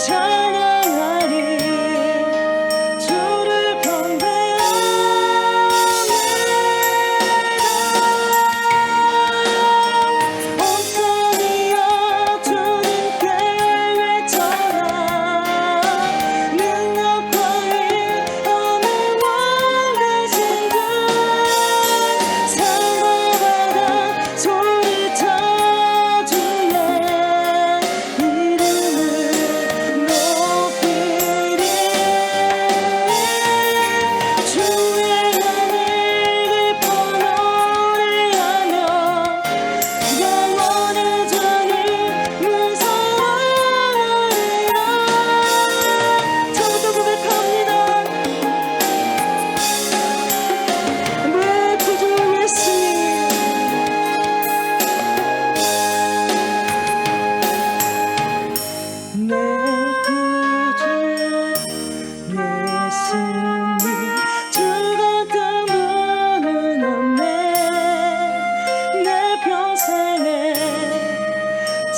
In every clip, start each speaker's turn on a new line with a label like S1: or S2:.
S1: 찬양하리 주를 경배합니다. 온 땅이여 주님께 외쳐라. 능력과 일함을 원하신 분 상고받아 소리쳐 주의 이름을 높이리. 주의 나를 깊어 노래하며 영원히 주님을 사랑하리라. 처음부터 고백합니다. 내 구주 예수님, 내 구주 예수님, 주 같은 분은 없네. 내 평생에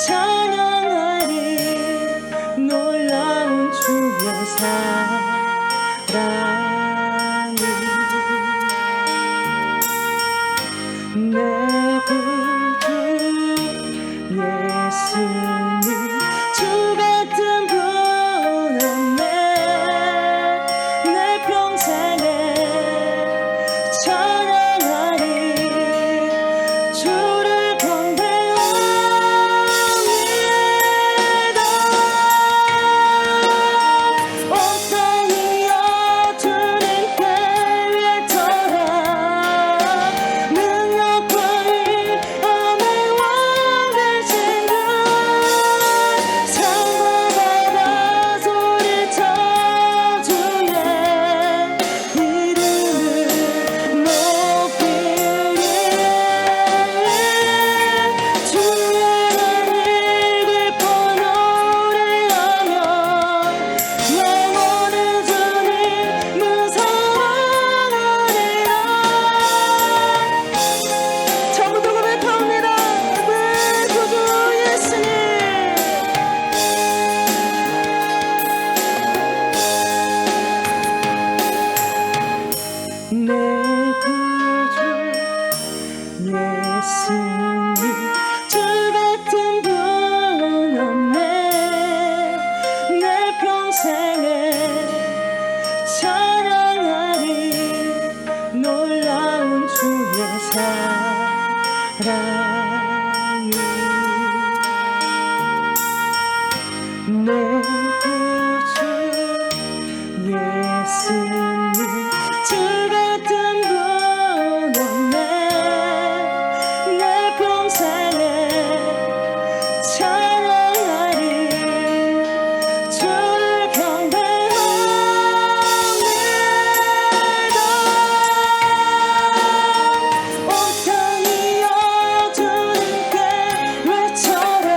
S1: 찬양하리 놀라운 주의 사랑이. 내 구주 예수님, 주 같은 분 없네. 내 평생에 찬양하리 주를 경배합니다. 온 땅이여 주님께 외쳐라. 능력과 일함을 원하신 분 상고받아 소리쳐 주의 이름을 높이리. 주의 나를 깊어 노래하며 영원히 주님을 사랑하리라. 처음부터 고백합니다. 내 구주 예수님, 내 구주 예수님, 주 같은 분 없네. 내 평생에 찬양하리 놀라운 주의 사랑이. 내 구주 예수님, 주 같은 분 없네. 내 평생에 찬양하리 주를 경배합니다. 온 땅이여 주님께 외쳐라.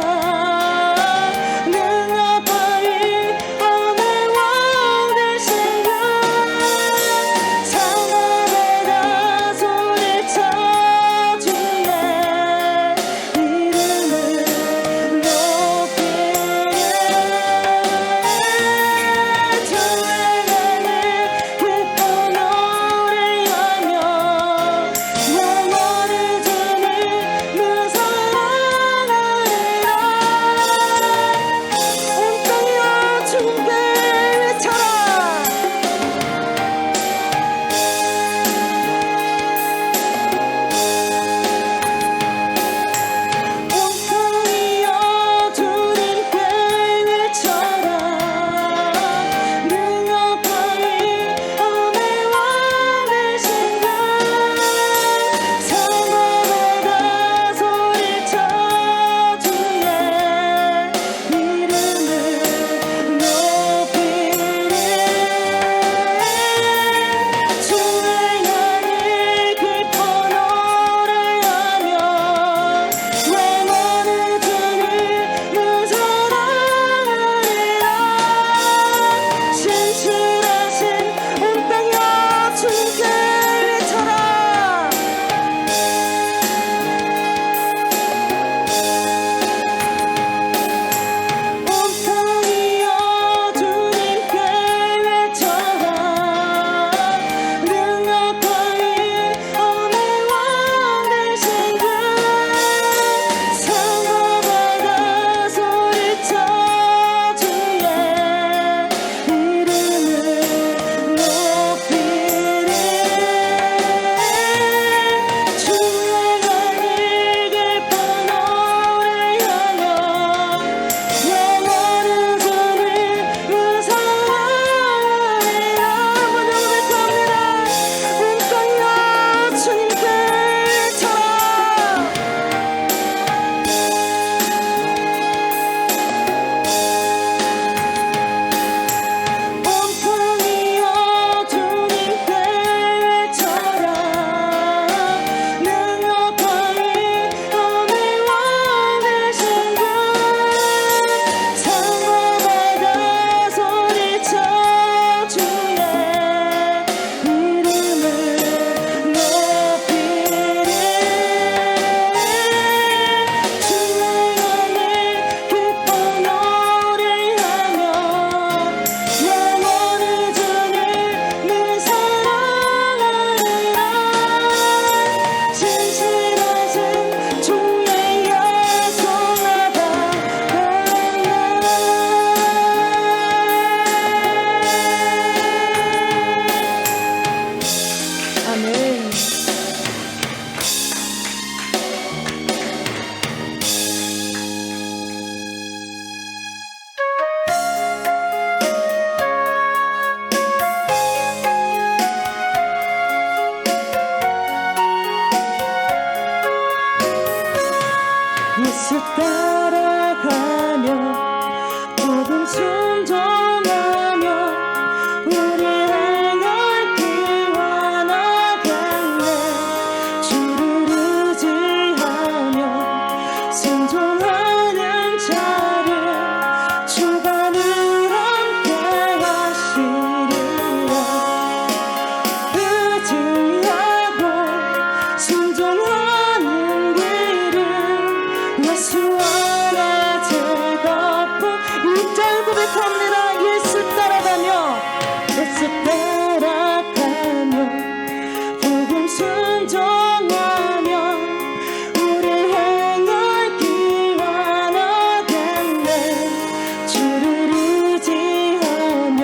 S1: 능력과 복음 순종하며 우리 행할 길 원하겠네. 주를 의지하며 순종하는 자를 주가 늘 함께 하시리라. 의지하고 순종하는 길은 예수 안에 즐겁고 이절 고백합니다. 예수 따라가며 예수 따라가며 복음 순종하며 우리 행할 길 원하겠네. 주를 의지하며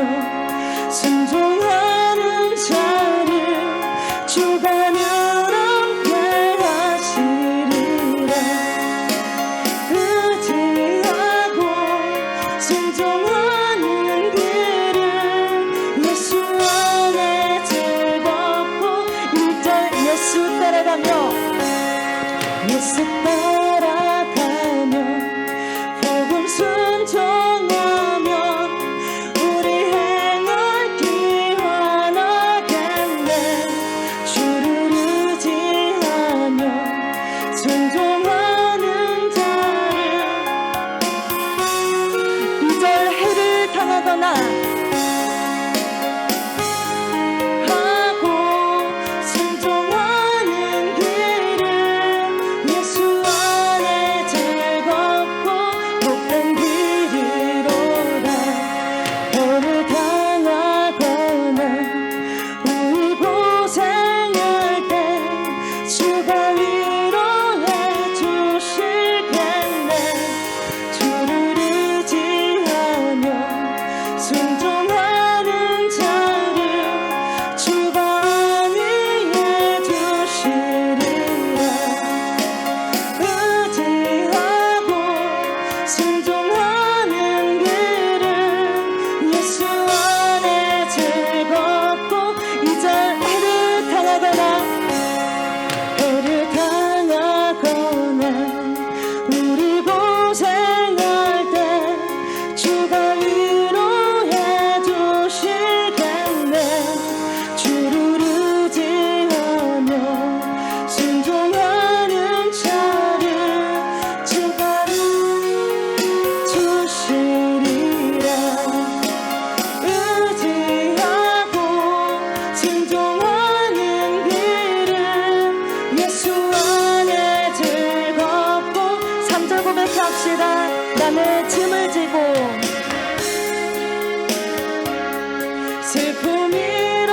S1: 순종하는 자를 주가 늘 함께 하시리라. 의지하고 순종하는 길은 예수 안에 즐겁고 이절 예수 따라가며 예수 따라가며 복음 순종하며 우리 행할 길 원하겠네. 주를 의지하며 순종하는 자를 이절 해를 당하거나 하고 순종하는 길은 예수 안에 즐겁고 복된 길이로다. 해를 당하거나 우리 고생할 때 주가 위로해 주시겠네. 주를 의지하며 순종하는 자를 주가 안위해 주시리라. 의지하고 순종하는 길은 예수 안에 즐겁고 이절 해를 당하거나 우리 고생할 때 주가 위로해 주시겠네. 주를 의지하며 순종하는 자를 주가 주시리라. 의지하고 순종하는 길은 예수 안에 즐겁고 3절 고백합시다. 남의 짐을 지고 슬픔이로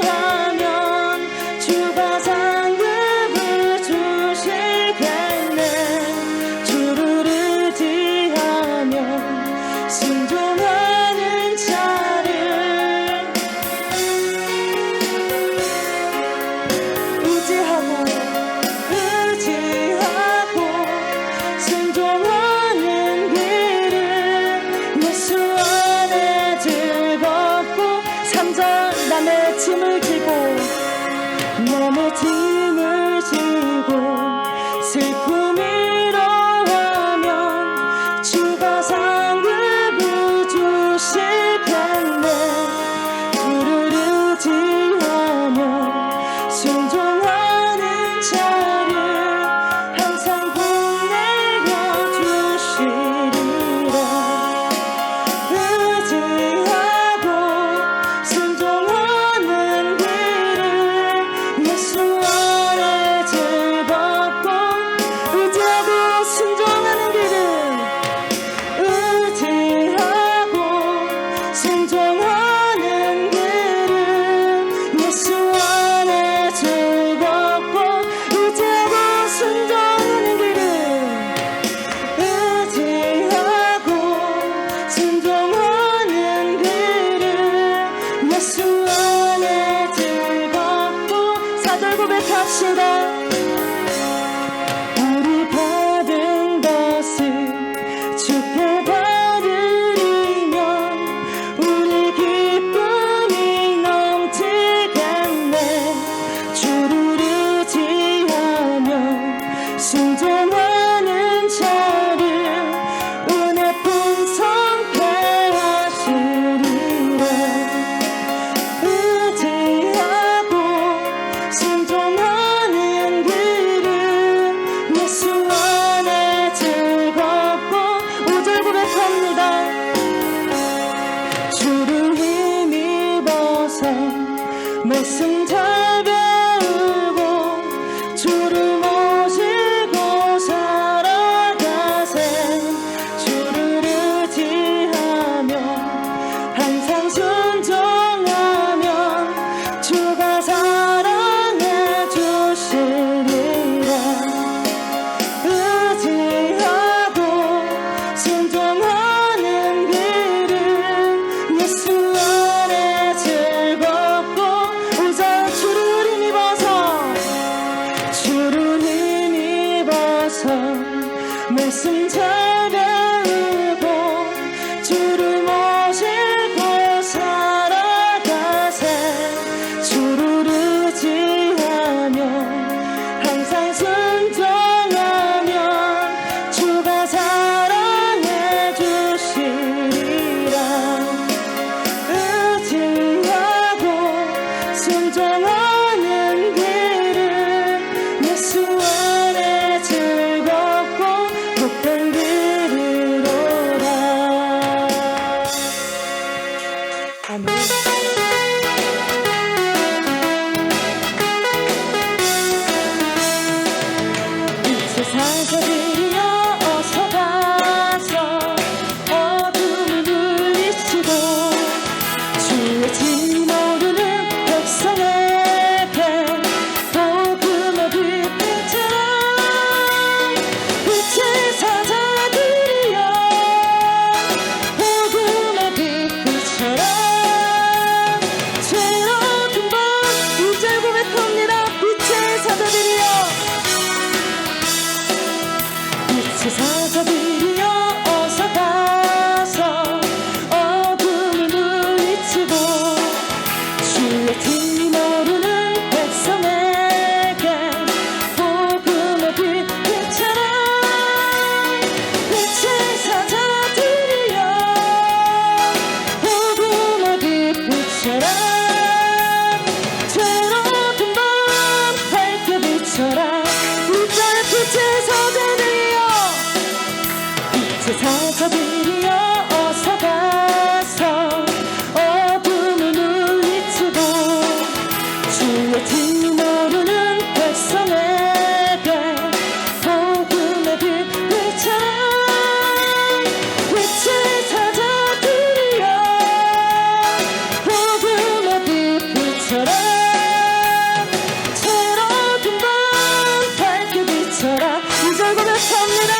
S1: 하면 주가 상급을 주시겠네. 주를 의지하며 순종하는 자를 의지하고 순종하는 길은 예수 안에 즐겁고 3절 말씀 잘 배우고 주를 모시고 살아가세. 주를 의지하며 항상 순종하면 주가 사랑해 주시리라. 의지하고 순종하는 길은 예수 안에 즐겁고 우선 주를 힘입어서 말씀 잘 배우고 주를 모시고 살아가세. 주를 의지하며 항상 순종하면 주가 사랑해 주시리라. 의지하고 순종하는 길은 예수 안에 즐겁고 복된 길이로라. 아멘. 사자들이여 어서 가서 어둠을 물리치고 주의 진 모르는 백성에게 복음의 빛처럼 빛의 사자들이여 복음의 빛처럼 새로운 밤 이제 고백합니다. 빛의 사자들이여 사자들이여 어서 가서 어둠을 물리치고 주의 뒷 모르는 백성에게 복음의 빛처럼 빛의 사자들이여 복음의 빛처럼 새로운 밤 밝게 비춰라. 우리의 빛의 사자들이여 사자들이여 어서 가서 어둠을 물리치고 주의 뒷 모르는 백성에게 복음의 빛처럼 빛의 사자들이여 복음의 빛처럼 새로운 밤 밝게 비춰라. 이절 고백합니다.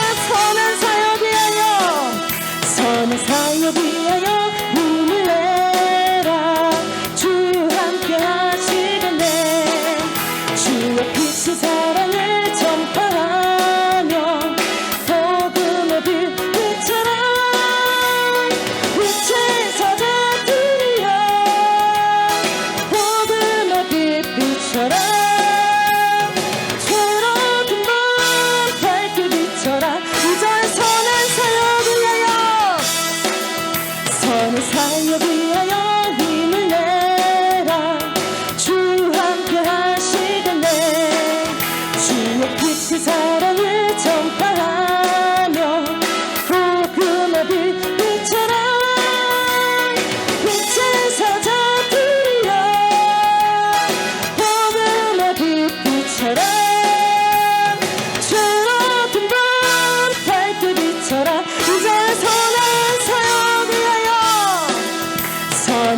S1: 선한 사역 위하여 힘을 내라. 주 함께 하시겠네. 주의 빛이 사랑을 전파하며 복음의 빛처럼 빛의 사자들이여 복음의 빛처럼 새로운 밤 밝게 비춰라. 이제 선한 사역 위하여 힘을 내라. 주 함께 하시겠네. 주의 빛이 사랑을 전파하며 복음의 빛처럼 빛의 사자들이여 복음의 빛처럼 새로운 밤 밝게 비춰라. 이제 선한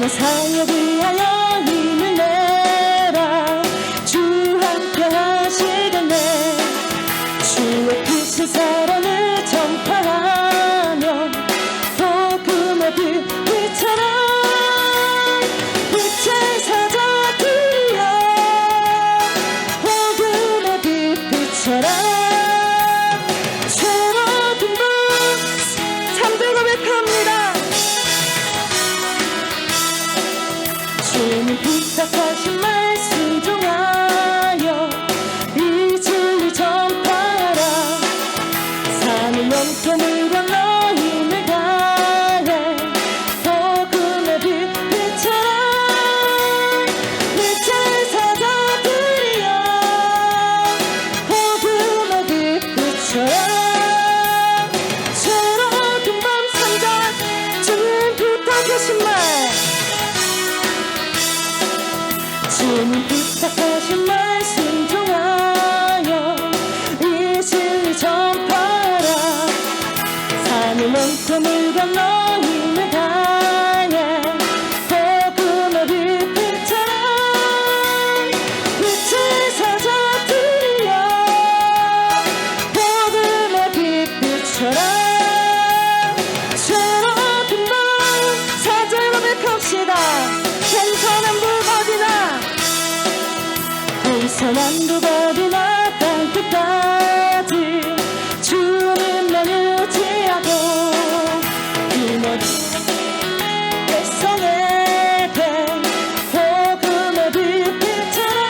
S1: 사역 위하여 힘을 내라. 주 함께 하시겠네. 주의 빛이 사랑을 전파하며 복음의 빛처럼 빛의 사자들이여 복음의 빛처럼 새로운 밤 3대 고백합니다. 주님 부탁하신 말 순종하여 이 진리 전파하라. 산을 넘게 물 건너 힘을 다해 복음의 빛처럼 빛의 사자들이여 복음의 빛처럼 새로운 밤 3절 주님 부탁하신 말 주님 부탁하신 말 순종하여 이 진리 전파하라. 산을 넘고 물 건너 힘을 다해 복음의 빛 비춰라. 빛을 사자들이여 복음의 빛 비춰라. 새로운 날 사절로 백합시다. 동서남 북어디나 동서남 북어디나 땅끝까지 주님만 의지하고 이 모든 백성에게 복음의 빛 비춰라.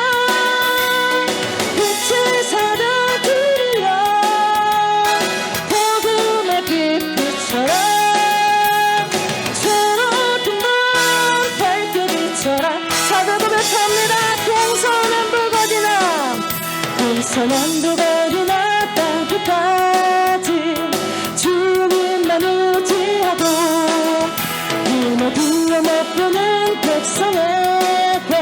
S1: 빛을 사자들이여 복음의 빛 비춰라. 새로운 날 밝게 비춰라. 사자 고백합니다. 동서남북 어디나 동서남북 어디나 땅끝까지 주님만 의지하고 이 모든 못 보는 백성에게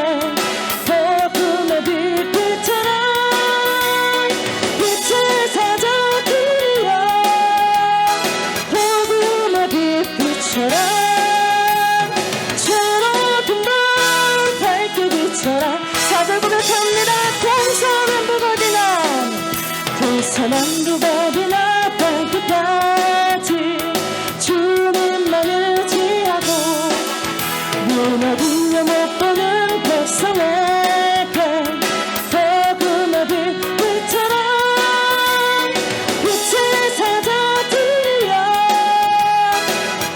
S1: 복음의 빛 비춰라. 빛을 사자들이여 복음의 빛 비춰라. 새로운 날 밝게 비춰라. 사절 고백합니다. 동서남북 어디나 동서남북 어디나 땅끝까지 주님만 의지하고 무너지며 못 보는 백성에게 복음의 빛 비춰라. 빛을 사자들이여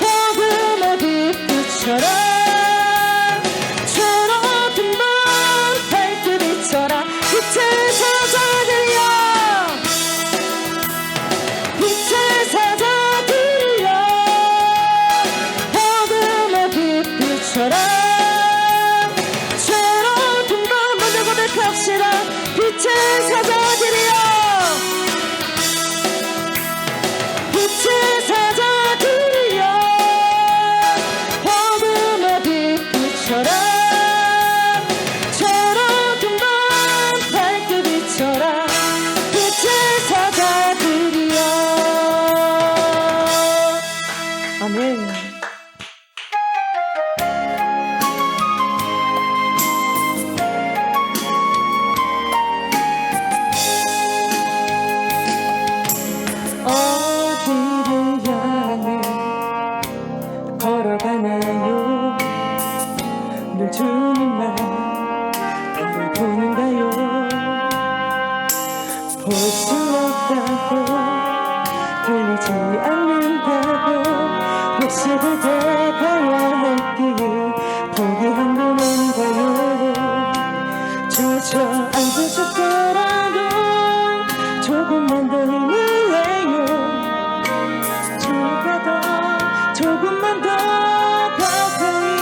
S1: 복음의 빛 비춰라. 새로운 날 밝게 비춰라. 빛을 사자들이여 빛을 사자들이여 복음의 빛 비춰라. 새로운 날 먼저 고백합시다. 빛을 사자들이여 빛을 사자들이여 복음의 빛 비춰라. 새로운 날 밝게 비춰라. 빛을 사자들이여. 아멘. 어디를 향해 걸어가나요? 늘 주님만 바라보는가요? 볼 수 없다고 들리지 않는다고 혹시 그대가야 할 길 포기한 건 아닌가요? 주저앉고 싶더라도 조금만 더 힘을 내요. 주가 더 조금만 더 가까이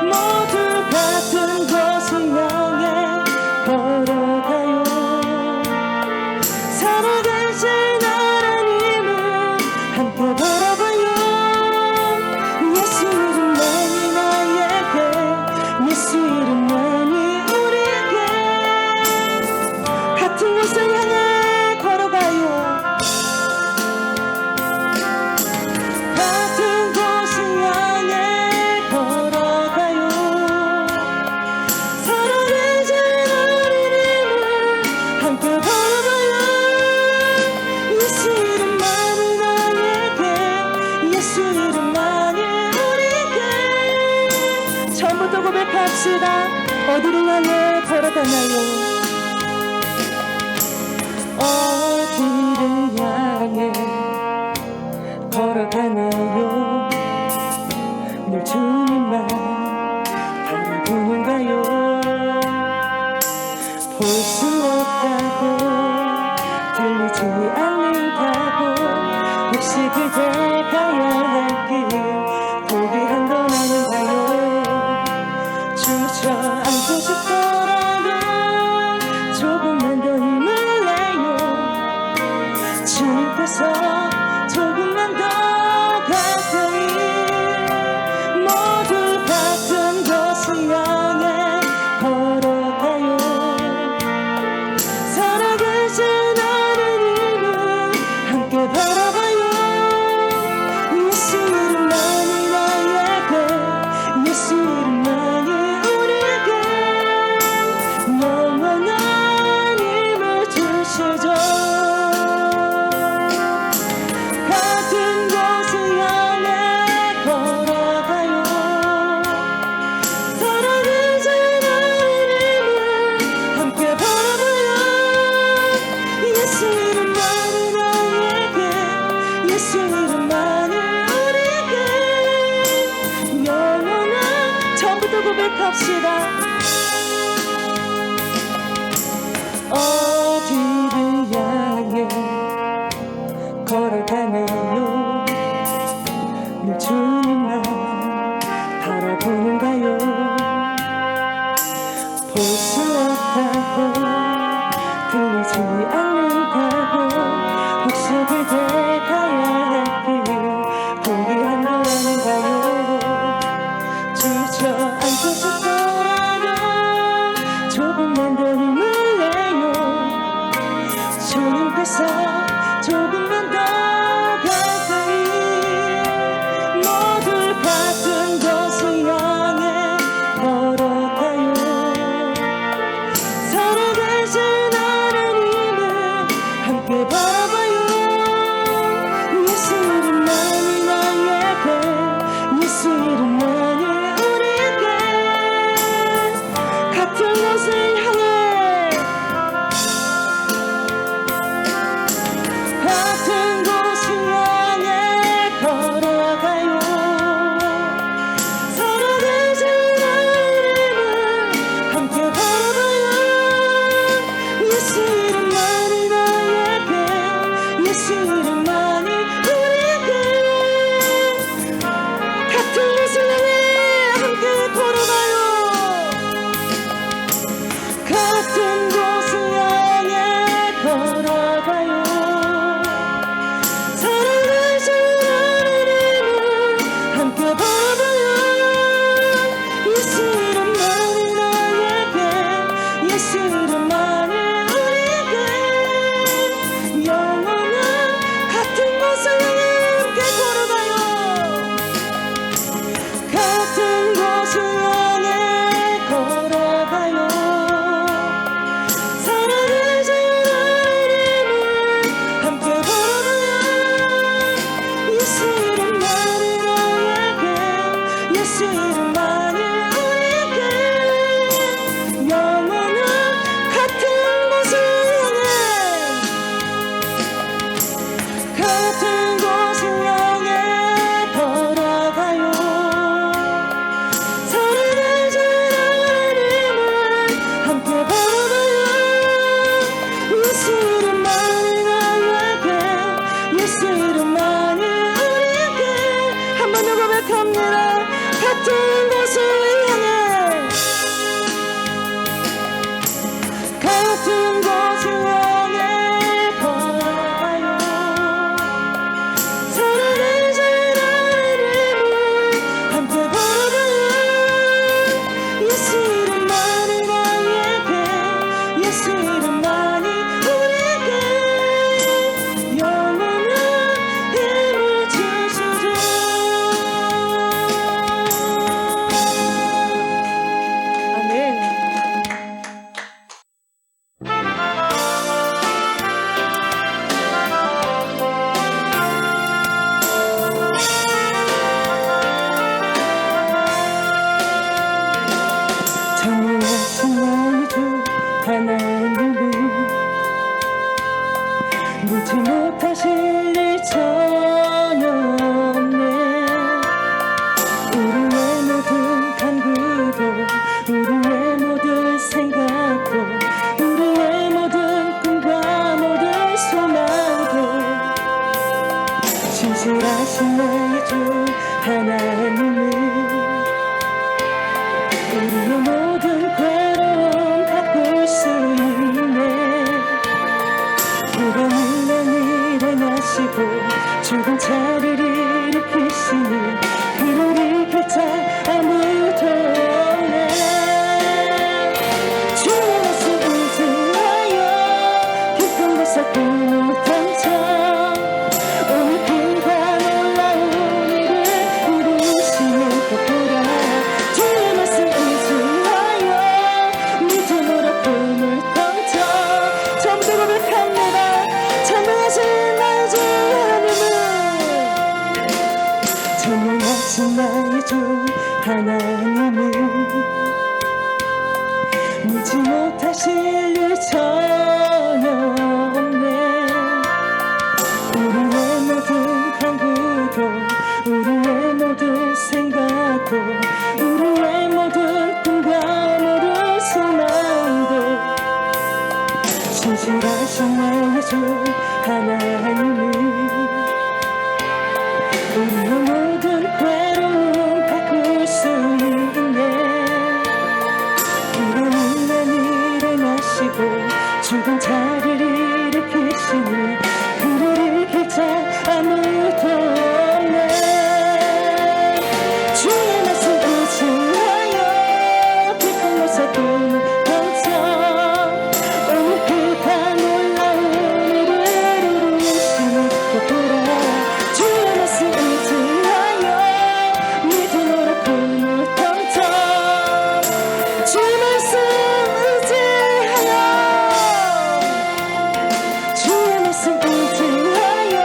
S1: 모두 같은 곳을 향해 걸어가요. 살아계신 하나님을 함께 바라봐요. 예수 이름만이 나에게 예수 이름만이 우리에게 같은 곳을 향해 걸어가요. 같은 곳을 향해 걸어가요. 살아계신 하나님을 함께 바라봐요. 예수 이름만이 나에게 예수 이름만이 우리에게 처음부터 고백합시다. 어디를 향해 걸어가나요? 어디를 향해 걸어가나요? 늘 주님만 바라보는가요? 볼 수 없다고 들리지 않는다고 혹시 그대가야 할 길 포기한 건 아닌가요? 주저앉고 싶더라도 조금만 더 힘을 내요. 더 고백합시다. 어디를 향해 걸어가나요? 늘 주님만 바라보는가요? 볼 수 없다고 들리지 않는다고 혹시 그대 가야 할 길 포기한 건 아닌가요? 주저앉고 싶더라면 조금만 더 힘을 내요. 주님께서 조금만 더 가까이 모두 같은 곳을 향해 걸어가요. 살아계신 하나님을 함께 바라봐요. 예수 이름만이 나에게 예수 이름만이 우리에게 같은 곳을 향해 같은 곳을 향해 걸어가요. 살아계신 하나님을 함께 바라봐요. 예수 이름만이 나에게 예수 이름만이 우리에게 같은 곳을 향해 함께 걸어가요. 같은 곳을 향해 걸어가요. 살아계신 하나님을 함께 바라봐요. 예수 이름만이 나에게 예수 이름만이 우리에게 영원한 같은 곳을 함께 걸어가요. 같은 곳을 향해 걸어가요. 살아계신 하나님을 함께 바라봐요. 예수 이름만이 나에게 예수 이름만이 우리에게 영원한 같은 곳을 향해 같은 곳을 향해 걸어가요. 살아계신 하나님을 함께 바라봐요. 예수 이름만이 나에게 예수 이름만이 우리에게 한 번 더 고백합니다. 같은 곳을 향해 같은 곳을 향해 걸어가요. 살아계신 하나님을 함께 바라봐요. 예수 이름만이 나에게 예수 이름만이 우리에게 영원한 힘을 주시죠. 아멘. 전능하신 너희 주 하나님은 묻지 못하실 일 전혀 없네. 우리의 모든 간구도 우리의 모든 생각도 우리의 모든 꿈과 모든 소망도 진실하신 너희 주 하나님은 우리의 모든 괴로움 바꿀 수 있네. 불안을 일어나시고 죽은 자를 일으키시니 그를 이길 자 아무도 없네. 주의 말씀 의지하여 깊은 곳에 꿈을 던져 오늘 그가 놀라운 일을 이루시는 것 보라. 주의 말씀 의지하여 믿음으로 꿈을 던져 전부 고백합니다. 전능하신 나의 주 하나님은 전능하신 나의 주 하나님은 묻지 못하실 일 전혀 없네. 우리의 모든 간구도 우리의 모든 생각도 우리의 모든 주 하나님은 우리의 모든 괴로움 바꿀 수 있네. 하나님은 일어나시고 죽은 자를 일으키시니 그를 이길 자 아무도 없네. 주의 말씀 의지하여 깊은 곳에 꿈을 던져 오늘 그가 놀라운 일을 이루시니 또 주의 말씀 의지하여 믿음으로 꿈을 던져 주의 말씀 의지하여 주의 말씀 의지하여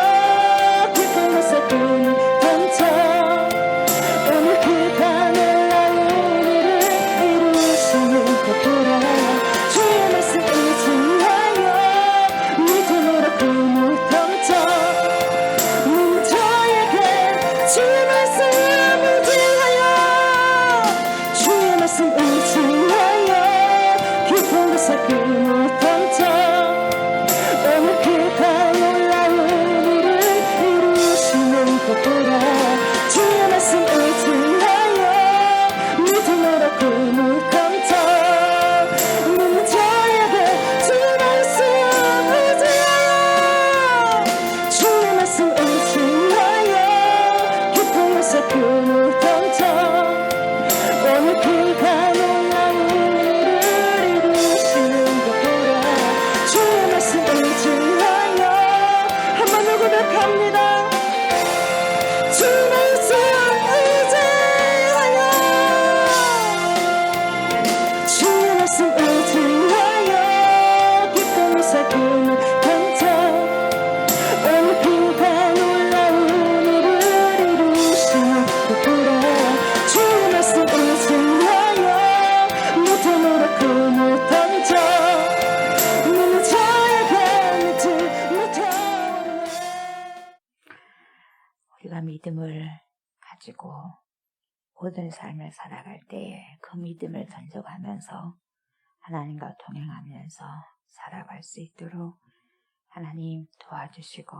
S1: 깊은 곳에 꿈을 던져 오늘 그가 놀라운 일을 이루시는 것보라 주의 말씀 의지하여 믿음으로 꿈을 던져 너는 저에게 주의 말씀 의지하여 주의 말씀 의지하여 깊은 곳에 꿈을 던져 오늘 그가 놀라운 일을 이루시는 것보라 주의 말씀 의지하여 믿음으로 꿈을 던져 너는 저에게 주의 말씀 의지하여 주의 말씀 의지하여 깊은 곳에 꿈을 던져 오늘 그가 놀라운 일을 이루시는 것보라 주의 말씀 의지하여 한 번 더 고백합니다. 주의 말씀 의지하여 주의 말씀 의지하여 깊은 곳에 꿈을 던져 오늘 그가 놀라운 일을 이루시는 것보라 주의 말씀 의지하여 믿음으로 꿈을 던져 너는 저에게 믿음을 더하네.
S2: 우리가 믿음을 가지고 모든 삶을 살아갈 때에 그 믿음을 던져가면서 하나님과 동행하면서 살아갈 수 있도록 하나님 도와주시고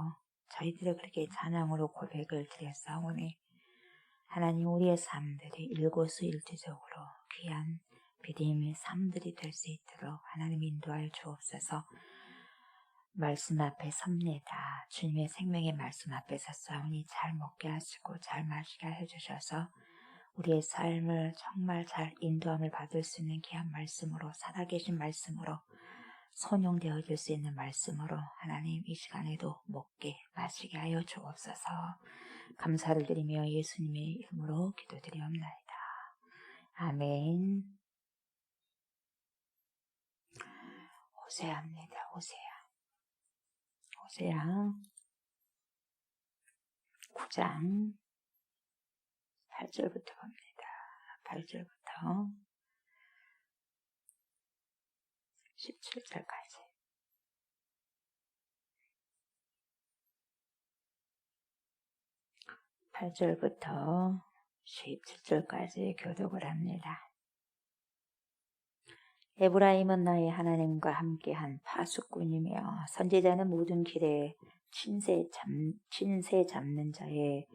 S2: 저희들의 그렇게 찬양으로 고백을 드렸사오니 하나님 우리의 삶들이 일거수일투족으로 귀한 믿음의 삶들이 될 수 있도록 하나님 인도하여 주옵소서. 말씀 앞에 섭니다. 주님의 생명의 말씀 앞에 섰사오니 잘 먹게 하시고 잘 마시게 해주셔서 우리의 삶을 정말 잘 인도함을 받을 수 있는 귀한 말씀으로 살아계신 말씀으로 선용되어 줄 수 있는 말씀으로 하나님 이 시간에도 먹게 마시게 하여 주옵소서. 감사를 드리며 예수님의 이름으로 기도드리옵나이다. 아멘. 호세아입니다. 호세아 9장 8절부터 봅니다. 8절부터 17절까지. (8절부터) 17절까지 교독을 합니다. 에브라임은 나의 하나님과 함께한 파수꾼이며 선지자는 모든 길에 친새 잡는 자의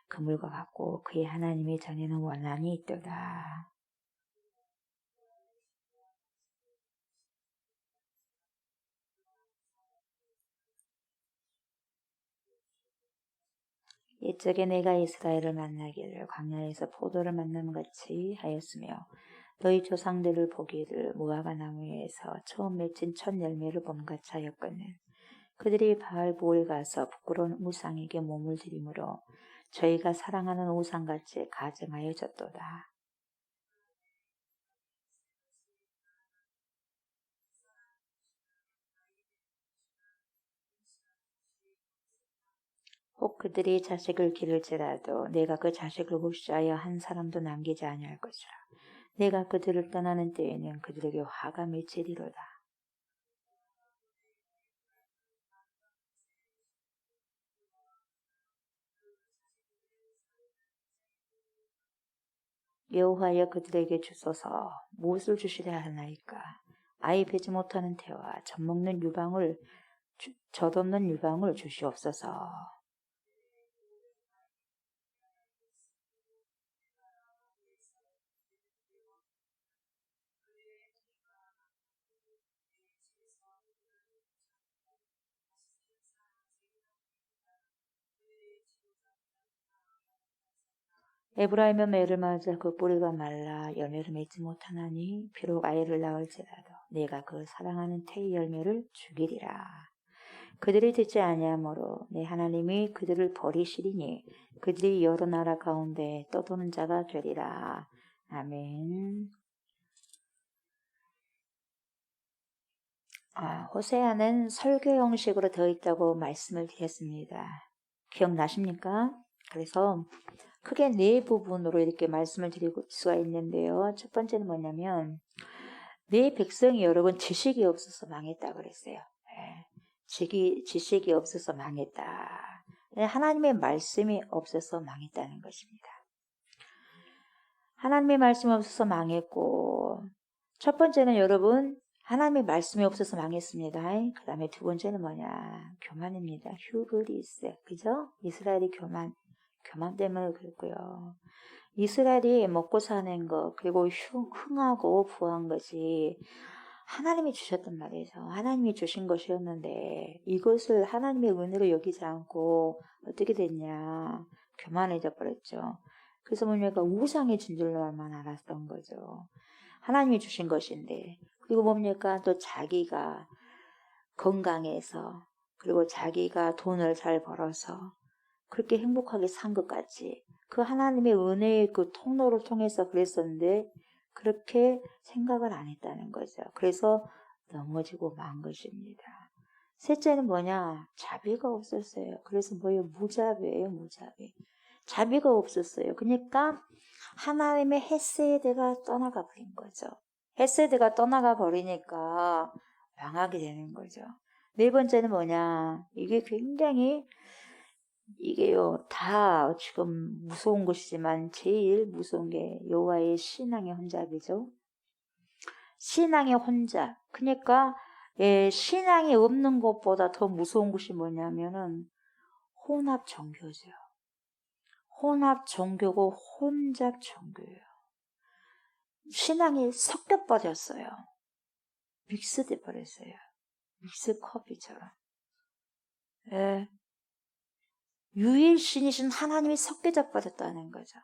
S2: 그물과 같고 그의 하나님의 전에는 원한이 있도다. 옛적에 내가 이스라엘을 만나기를 광야에서 포도를 만남 같이 하였으며 너희 조상들을 보기를 무화과 나무에서 처음 맺힌 첫 열매를 봄같이 하였거늘 그들이 바알보에 가서 부끄러운 우상에게 몸을 들이므로 저희가 사랑하는 우상같이 가증하여졌도다. 혹 그들이 자식을 기를지라도 내가 그 자식을 흡수하여 한 사람도 남기지 아니할 것이라. 내가 그들을 떠나는 때에는 그들에게 화가 맺히리로다. 여호와여 그들에게 주소서. 무엇을 주시려 하나이까? 아이 베지 못하는 태와 젖먹는 유방을 젖없는 유방을 주시옵소서. 에브라임은 매를 맞아 그 뿌리가 말라 열매를 맺지 못하나니 비록 아이를 낳을지라도 내가 그 사랑하는 태의 열매를 죽이리라. 그들이 듣지 아니하므로 내 하나님이 그들을 버리시리니 그들이 여러 나라 가운데 떠도는 자가 되리라. 아멘. 호세아는 설교 형식으로 되어 있다고 말씀을 드렸습니다. 기억나십니까? 그래서 크게 네 부분으로 이렇게 말씀을 드릴 수가 있는데요. 첫 번째는 뭐냐면 네 백성이 여러분 지식이 없어서 망했다 그랬어요. 지식이 없어서 망했다. 하나님의 말씀이 없어서 망했다는 것입니다. 하나님의 말씀이 없어서 망했고 첫 번째는 여러분 하나님의 말씀이 없어서 망했습니다. 그 다음에 두 번째는 뭐냐? 교만입니다. 휴브리스. 그죠? 이스라엘이 교만 때문에 그랬고요. 이스라엘이 먹고 사는 것 그리고 흥하고 부한 것이 하나님이 주셨단 말이죠. 하나님이 주신 것이었는데 이것을 하나님의 은혜로 여기지 않고 어떻게 됐냐? 교만해져 버렸죠. 그래서 뭡니까? 우상의 진줄로만 알았던 거죠. 하나님이 주신 것인데 그리고 뭡니까? 또 자기가 건강해서 그리고 자기가 돈을 잘 벌어서 그렇게 행복하게 산 것 같이 그 하나님의 은혜의 그 통로를 통해서 그랬었는데 그렇게 생각을 안 했다는 거죠. 그래서 넘어지고 만 것입니다. 셋째는 뭐냐? 자비가 없었어요. 그래서 뭐예요? 무자비예요. 무자비. 자비가 없었어요. 그러니까 하나님의 헤세드가 떠나가 버린 거죠. 헤세드가 떠나가 버리니까 망하게 되는 거죠. 네 번째는 뭐냐? 이게 굉장히 이게요 다 지금 무서운 것이지만 제일 무서운 게 여호와의 신앙의 혼잡이죠. 신앙의 혼잡. 그러니까 신앙이 없는 것보다 더 무서운 것이 뭐냐면은 혼합 종교죠. 혼합 종교고 혼잡 종교예요. 신앙이 섞여 버렸어요. 믹스돼 버렸어요. 믹스 커피처럼. 유일신이신 하나님이 섞여져 버렸다는 거죠.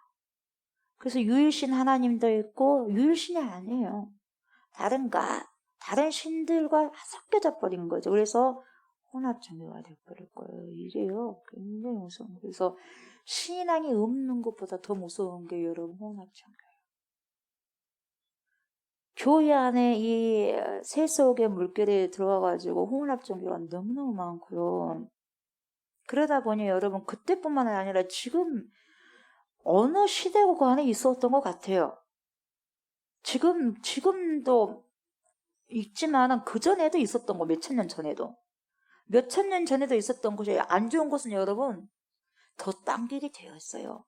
S2: 그래서 유일신 하나님도 있고 유일신이 아니에요. 다른 신들과 섞여져 버린 거죠. 그래서 혼합 종교가 되어버릴 거예요. 이게요 굉장히 무서운 거예요. 그래서 신앙이 없는 것보다 더 무서운 게 여러분 혼합 종교예요. 교회 안에 이 새 속의 물결에 들어와가지고 혼합 종교가 너무너무 많고요. 그러다 보니 여러분 그때뿐만 아니라 지금 어느 시대고 그 안에 있었던 것 같아요. 지금도 있지만은 그 전에도 있었던 거 몇천 년 전에도 있었던 것이 안 좋은 것은 여러분 더 당기게 되어 있어요.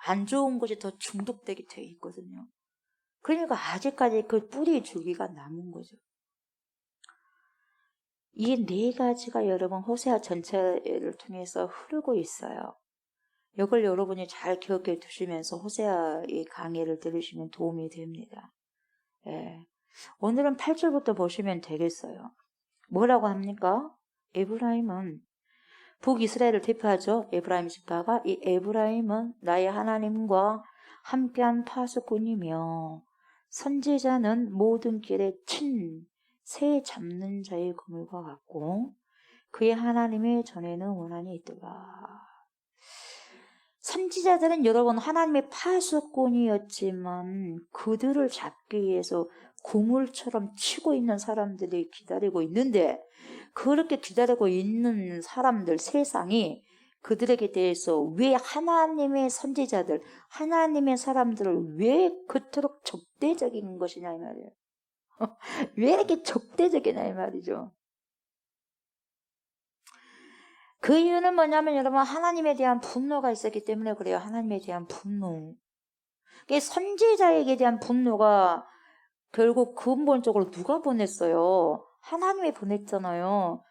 S2: 안 좋은 것이 더 중독되게 되어 있거든요. 그러니까 아직까지 그 뿌리 줄기가 남은 거죠. 이 네 가지가 여러분 호세아 전체를 통해서 흐르고 있어요. 이걸 여러분이 잘 기억해 두시면서 호세아의 강의를 들으시면 도움이 됩니다. 오늘은 8절부터 보시면 되겠어요. 뭐라고 합니까? 에브라임은 북이스라엘을 대표하죠. 에브라임 지파가 이 에브라임은 나의 하나님과 함께한 파수꾼이며 선지자는 모든 길에 새 잡는 자의 그물과 같고 그의 하나님의 전에는 원한이 있더라. 선지자들은 여러분 하나님의 파수꾼이었지만 그들을 잡기 위해서 그물처럼 치고 있는 사람들이 기다리고 있는데 그렇게 기다리고 있는 사람들 세상이 그들에게 대해서 왜 하나님의 선지자들 하나님의 사람들을 왜 그토록 적대적인 것이냐 이 말이에요. 왜 이렇게 적대적이냐 이 말이죠. 그 이유는 뭐냐면 여러분 하나님에 대한 분노가 있었기 때문에 그래요. 하나님에 대한 분노. 선지자에게 대한 분노가 결국 근본적으로 누가 보냈어요? 하나님이 보냈잖아요.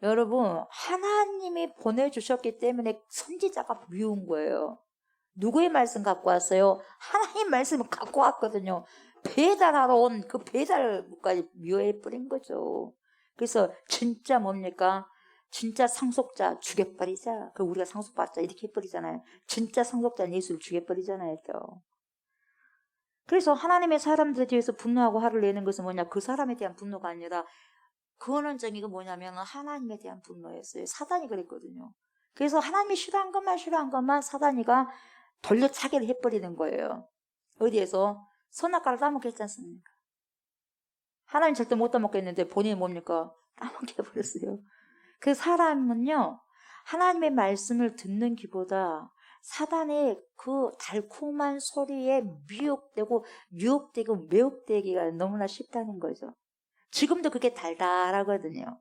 S2: 여러분, 하나님이 보내주셨기 때문에 선지자가 미운 거예요. 누구의 말씀 갖고 왔어요? 하나님 말씀을 갖고 왔거든요. 배달하러 온 그 배달까지 미워해버린 거죠. 그래서 진짜 뭡니까? 진짜 상속자 죽여버리자. 그 우리가 상속받자 이렇게 해버리잖아요. 진짜 상속자 예수를 죽여버리잖아요. 또. 그래서 하나님의 사람들에 대해서 분노하고 화를 내는 것은 뭐냐? 그 사람에 대한 분노가 아니라 근원적인 뭐냐면 하나님에 대한 분노였어요. 사단이 그랬거든요. 그래서 하나님이 싫어한 것만 사단이가 돌려차기를 해버리는 거예요. 어디에서? 선악과를 따먹게 했지 않습니까? 하나님 절대 못 따먹겠는데 본인이 뭡니까? 따먹게 해버렸어요. 그 사람은요, 하나님의 말씀을 듣는 기보다 사단의 그 달콤한 소리에 미혹되고 유혹되고 매혹되기가 너무나 쉽다는 거죠. 지금도 그게 달달하거든요.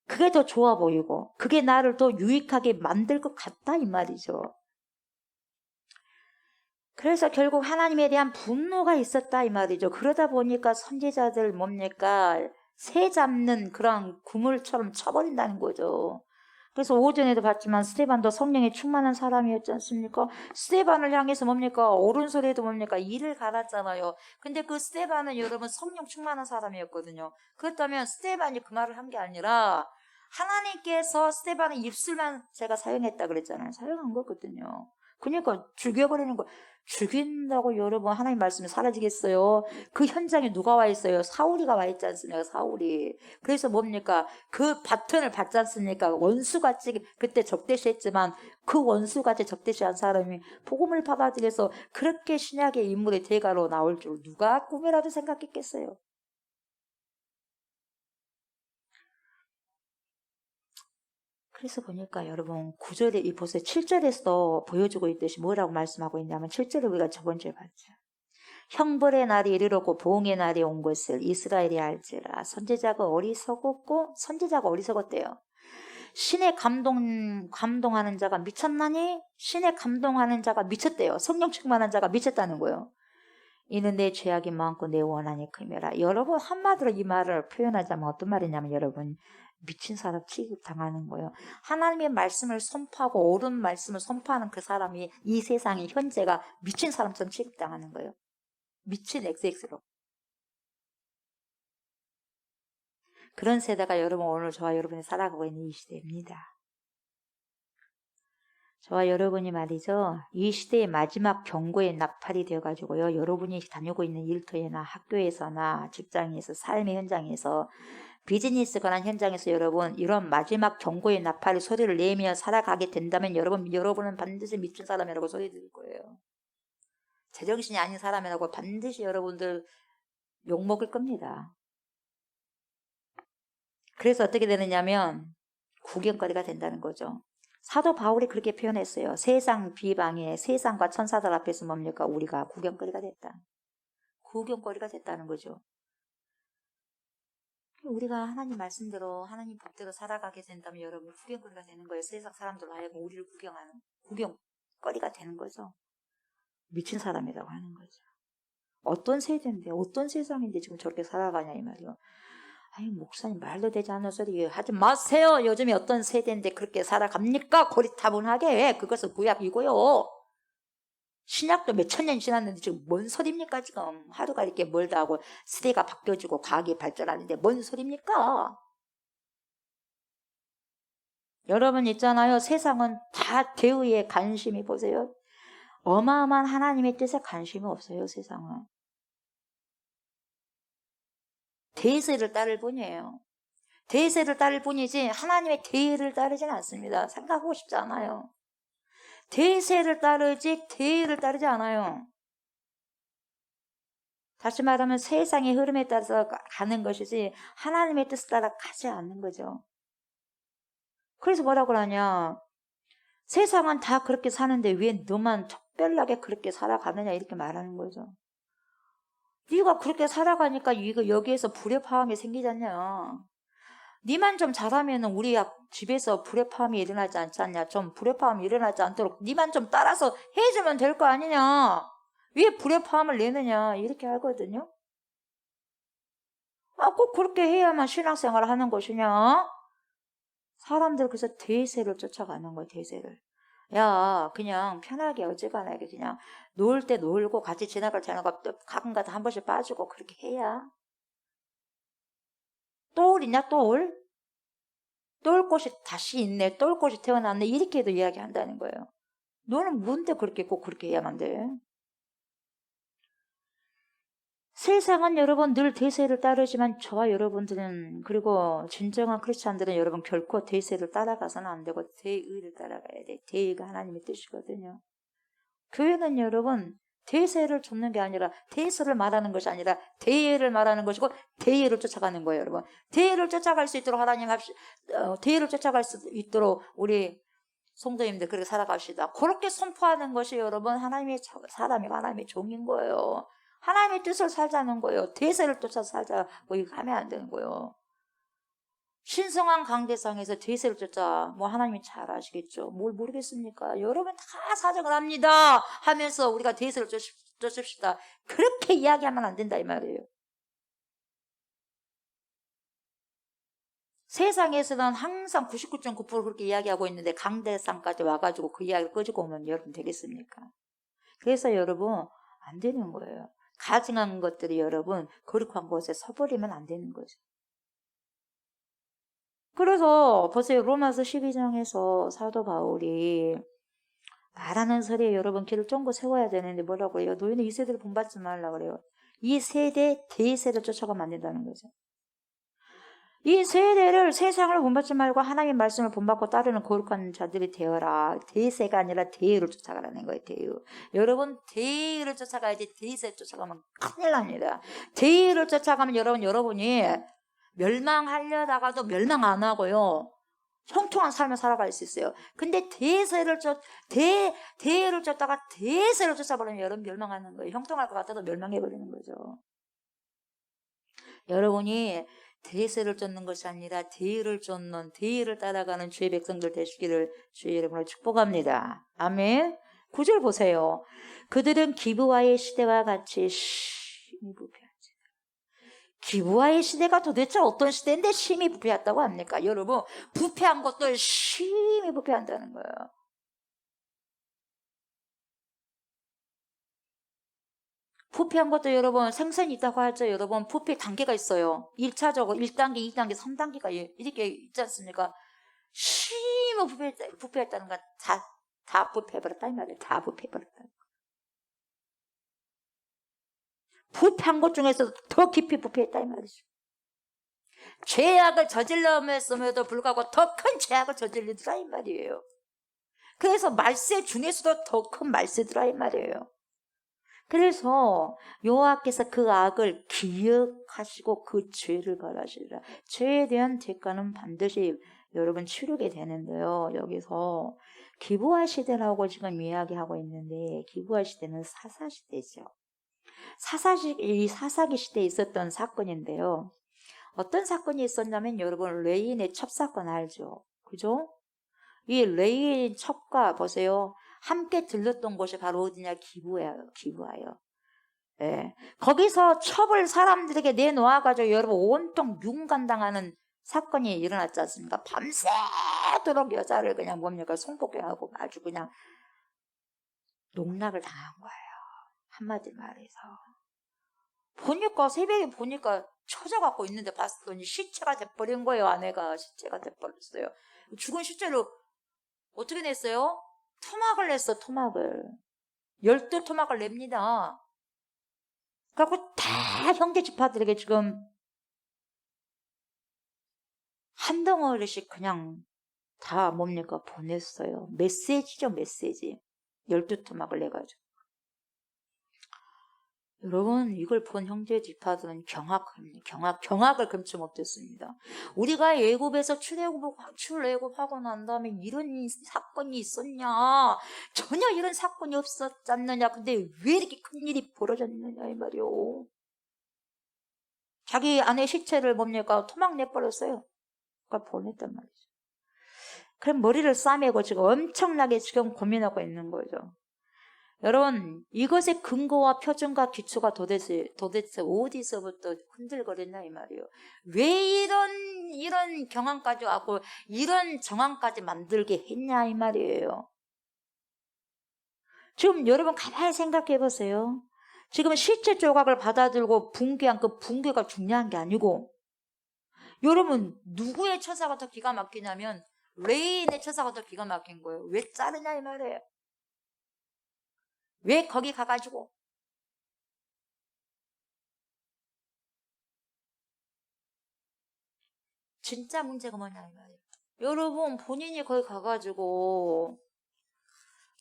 S2: 그게 더 좋아 보이고 그게 나를 더 유익하게 만들 것 같다 이 말이죠. 그래서 결국 하나님에 대한 분노가 있었다 이 말이죠. 그러다 보니까 선지자들 뭡니까? 새 잡는 그런 구물처럼 쳐버린다는 거죠. 그래서 오전에도 봤지만 스데반도 성령에 충만한 사람이었지 않습니까? 스데반을 향해서 뭡니까? 오른손에도 뭡니까? 이를 갈았잖아요. 근데 그 스데반은 여러분 성령 충만한 사람이었거든요. 그렇다면 스데반이 그 말을 한 게 아니라 하나님께서 스데반의 입술만 제가 사용했다 그랬잖아요. 사용한 거거든요. 그러니까 죽여버리는 거. 죽인다고 여러분 하나님 말씀이 사라지겠어요? 그 현장에 누가 와 있어요? 사울이가 와 있지 않습니까? 사울이. 그래서 뭡니까? 그 바톤을 받지 않습니까? 원수같이 그때 적대시했지만 그 원수같이 적대시한 사람이 복음을 받아들여서 그렇게 신약의 인물의 대가로 나올 줄 누가 꿈이라도 생각했겠어요? 그래서 보니까 여러분 9절에 이 보세요. 7절에서 보여주고 있듯이 뭐라고 말씀하고 있냐면 7절에 우리가 저번 주에 봤죠. 형벌의 날이 이르렀고 보응의 날이 온 것을 이스라엘이 알지라. 선지자가 어리석었대요. 신의 감동하는 자가 미쳤나니? 신의 감동하는 자가 미쳤대요. 성령 충만한 자가 미쳤다는 거예요. 이는 내 죄악이 많고 내 원한이 크며라. 여러분 한마디로 이 말을 표현하자면 어떤 말이냐면 여러분 미친 사람 취급당하는 거예요. 하나님의 말씀을 선포하고 옳은 말씀을 선포하는 그 사람이 이 세상의 현재가 미친 사람처럼 취급당하는 거예요. 미친 XX로. 그런 세대가 여러분 오늘 저와 여러분이 살아가고 있는 이 시대입니다. 저와 여러분이 말이죠. 이 시대의 마지막 경고의 나팔이 되어가지고요. 여러분이 다니고 있는 일터에나 학교에서나 직장에서 삶의 현장에서 비즈니스 관한 현장에서 여러분 이런 마지막 경고의 나팔의 소리를 내며 살아가게 된다면 여러분은 반드시 미친 사람이라고 소리 들을 거예요. 제정신이 아닌 사람이라고 반드시 여러분들 욕먹을 겁니다. 그래서 어떻게 되느냐면 구경거리가 된다는 거죠. 사도 바울이 그렇게 표현했어요. 세상 비방에 세상과 천사들 앞에서 뭡니까? 우리가 구경거리가 됐다. 구경거리가 됐다는 거죠. 우리가 하나님 말씀대로 하나님 법대로 살아가게 된다면 여러분 구경거리가 되는 거예요. 세상 사람들로 하여금 우리를 구경하는 구경거리가 되는 거죠. 미친 사람이라고 하는 거죠. 어떤 세대인데 어떤 세상인데 지금 저렇게 살아가냐 이 말이요. 아니 목사님 말도 되지 않는 소리 하지 마세요. 요즘에 어떤 세대인데 그렇게 살아갑니까? 고리타분하게. 왜? 그것은 구약이고요. 신약도 몇천 년 지났는데 지금 뭔 소리입니까? 지금 하루가 이렇게 멀다 하고 시대가 바뀌어지고 과학이 발전하는데 뭔 소리입니까? 여러분 있잖아요. 세상은 다 대의에 관심이 보세요. 어마어마한 하나님의 뜻에 관심이 없어요. 세상은. 대세를 따를 뿐이에요. 대세를 따를 뿐이지 하나님의 대의를 따르지는 않습니다. 생각하고 싶지 않아요. 대세를 따르지 대의를 따르지 않아요. 다시 말하면 세상의 흐름에 따라서 가는 것이지 하나님의 뜻에 따라 가지 않는 거죠. 그래서 뭐라고 하냐. 세상은 다 그렇게 사는데 왜 너만 특별하게 그렇게 살아가느냐 이렇게 말하는 거죠. 네가 그렇게 살아가니까 이거 여기에서 불협화음이 생기잖냐. 네만 좀 잘하면 우리 집에서 불협화음이 일어나지 않지 않냐. 좀 불협화음이 일어나지 않도록 네만 좀 따라서 해주면 될 거 아니냐. 왜 불협화음을 내느냐 이렇게 하거든요. 꼭 그렇게 해야만 신앙생활을 하는 것이냐? 사람들 그래서 대세를 쫓아가는 거예요. 대세를. 야, 그냥 편하게 어지간하게 그냥 놀 때 놀고 같이 지나갈 때 지나가고 또 가끔가다 한 번씩 빠지고 그렇게 해야. 똘 있냐 똘? 똘꽃이 다시 있네. 똘꽃이 태어났네. 이렇게도 이야기한다는 거예요. 너는 뭔데 그렇게 꼭 그렇게 해야만 돼? 세상은 여러분 늘 대세를 따르지만 저와 여러분들은 그리고 진정한 크리스찬들은 여러분 결코 대세를 따라가서는 안 되고 대의를 따라가야 돼. 대의가 하나님의 뜻이거든요. 교회는 여러분 대세를 쫓는 게 아니라 대세를 말하는 것이 아니라 대의를 말하는 것이고 대의를 쫓아가는 거예요. 여러분 대의를 쫓아갈 수 있도록 하나님 대의를 쫓아갈 수 있도록 우리 성도님들 그렇게 살아갑시다. 그렇게 선포하는 것이 여러분 하나님의 사람이 하나님의 종인 거예요. 하나님의 뜻을 살자는 거예요. 대세를 쫓아 살자고 이거 하면 안 되는 거예요. 신성한 강대상에서 대세를 쫓아 뭐 하나님이 잘 아시겠죠. 뭘 모르겠습니까? 여러분 다 사정을 합니다 하면서 우리가 대세를 쫓읍시다. 그렇게 이야기하면 안 된다 이 말이에요. 세상에서는 항상 99.9% 그렇게 이야기하고 있는데 강대상까지 와가지고 그 이야기를 끄집고 오면 여러분 되겠습니까? 그래서 여러분 안 되는 거예요. 가증한 것들이 여러분 거룩한 곳에 서버리면 안 되는 거죠. 그래서 보세요. 로마서 12장에서 사도 바울이 말하는 소리에 여러분 길을 쫑고 세워야 되는데 뭐라고 해요? 너희는 이 세대를 본받지 말라 그래요. 이 세대 대세를 쫓아가면 안 된다는 거죠. 이 세대를 세상을 본받지 말고 하나님의 말씀을 본받고 따르는 거룩한 자들이 되어라. 대세가 아니라 대의를 쫓아가라는 거예요. 대의. 여러분 대의를 쫓아가야지 대세 쫓아가면 큰일 납니다. 대의를 쫓아가면 여러분이 멸망하려다가도 멸망 안 하고요. 형통한 삶을 살아갈 수 있어요. 근데 대의를 쫓다가 대세를 쫓아버리면 여러분 멸망하는 거예요. 형통할 것 같아도 멸망해버리는 거죠. 여러분이 대세를 쫓는 것이 아니라 대의를 쫓는 대의를 따라가는 주의 백성들 되시기를 주의 이름으로 축복합니다. 아멘. 9절 보세요. 그들은 기브와의 시대와 같이 심히 부패하지. 기브와의 시대가 도대체 어떤 시대인데 심히 부패했다고 합니까? 여러분 부패한 것들 심히 부패한다는 거예요. 부패한 것도 여러분 생선이 있다고 하죠. 여러분 부패 단계가 있어요. 1차적으로 1단계, 2단계, 3단계가 이렇게 있지 않습니까? 심히 부패했다는 건 다 부패해버렸다 이 말이에요. 다 부패해버렸다. 부패한 것 중에서 더 깊이 부패했다 이 말이죠. 죄악을 저질렀음에도 불구하고 더 큰 죄악을 저질리더라 이 말이에요. 그래서 말세 중에서도 더 큰 말세더라 이 말이에요. 그래서 여호와께서 그 악을 기억하시고 그 죄를 벌하시리라. 죄에 대한 대가는 반드시 여러분 치르게 되는데요. 여기서 기브와 시대라고 지금 이야기하고 있는데 기브와 시대는 사사 시대죠. 이 사사기 시대에 있었던 사건인데요. 어떤 사건이 있었냐면 여러분 레인의 첩사건 알죠? 그죠? 이 레인 첩과 보세요. 함께 들렀던 곳이 바로 어디냐? 기브아예요. 예. 거기서 첩을 사람들에게 내놓아가지고 여러분 온통 윤간당하는 사건이 일어났지 않습니까? 밤새도록 여자를 그냥 뭡니까? 성폭행하고 아주 그냥 농락을 당한 거예요. 한마디 말해서. 보니까 새벽에 보니까 처져갖고 있는데 봤더니 시체가 돼버린 거예요. 아내가 시체가 돼버렸어요. 죽은 시체로 어떻게 냈어요? 토막을 냈어. 토막을 12토막을 냅니다. 그래갖고 다 형제 지파들에게 지금 한 덩어리씩 그냥 다 뭡니까 보냈어요. 메시지죠. 메시지. 12토막을 내가지고. 여러분 이걸 본 형제 지파들은 경악을 금치 못했습니다. 우리가 애굽에서 출애굽하고 난 다음에 이런 사건이 있었냐? 전혀 이런 사건이 없었지 않느냐? 근데 왜 이렇게 큰 일이 벌어졌느냐 이 말이요. 자기 아내 시체를 뭡니까 토막 내버렸어요. 그러니까 보냈단 말이죠. 그럼 머리를 싸매고 지금 엄청나게 지금 고민하고 있는 거죠. 여러분, 이것의 근거와 표준과 기초가 도대체 어디서부터 흔들거렸냐 이 말이에요. 왜 이런 경황까지 하고 이런 정황까지 만들게 했냐 이 말이에요. 지금 여러분 가만히 생각해 보세요. 지금 실제 조각을 받아들고 붕괴한 그 붕괴가 중요한 게 아니고, 여러분 누구의 처사가 더 기가 막히냐면 레인의 처사가 더 기가 막힌 거예요. 왜 자르냐 이 말이에요. 왜 거기 가가지고. 진짜 문제가 뭐냐 이 말이에요. 여러분 본인이 거기 가가지고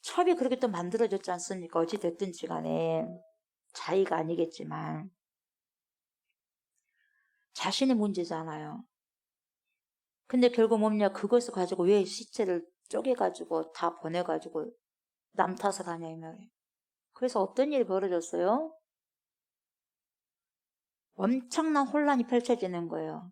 S2: 첩이 그렇게 또 만들어졌지 않습니까? 어찌됐든지 간에 자의가 아니겠지만 자신의 문제잖아요. 근데 결국 뭐냐, 그것을 가지고 왜 시체를 쪼개가지고 다 보내가지고 남 탓을 하냐 이 말이에요. 그래서 어떤 일이 벌어졌어요? 엄청난 혼란이 펼쳐지는 거예요.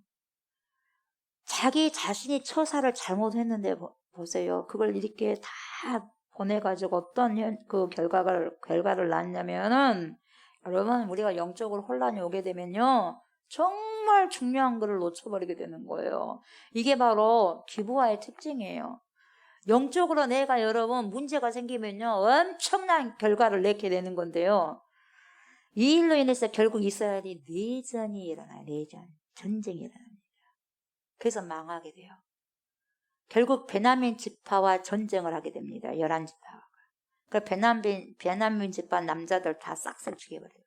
S2: 자기 자신이 처사를 잘못했는데 보세요. 그걸 이렇게 다 보내가지고 어떤 그 결과를 낳냐면은, 여러분 우리가 영적으로 혼란이 오게 되면요 정말 중요한 거를 놓쳐버리게 되는 거예요. 이게 바로 기부와의 특징이에요. 영적으로 내가 여러분 문제가 생기면요 엄청난 결과를 낳게 되는 건데요. 이 일로 인해서 결국 이스라엘이 내전이 일어나요. 전쟁이 일어납니다. 그래서 망하게 돼요. 결국 베냐민 지파와 전쟁을 하게 됩니다. 11지파가. 그 베냐민 지파 남자들 다 싹쓸 죽여버려요.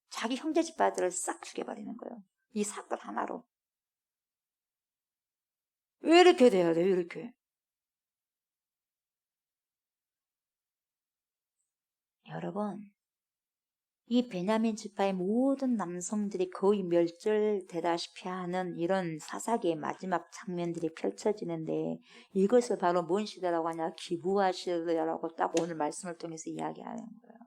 S2: 자기 형제 지파들을 싹 죽여버리는 거예요. 이 사건 하나로. 왜 이렇게 돼야 돼요? 이렇게. 여러분, 이 베냐민 지파의 모든 남성들이 거의 멸절되다시피 하는 이런 사사기의 마지막 장면들이 펼쳐지는데, 이것을 바로 뭔 시대라고 하냐? 기부와 시대라고 딱 오늘 말씀을 통해서 이야기하는 거예요.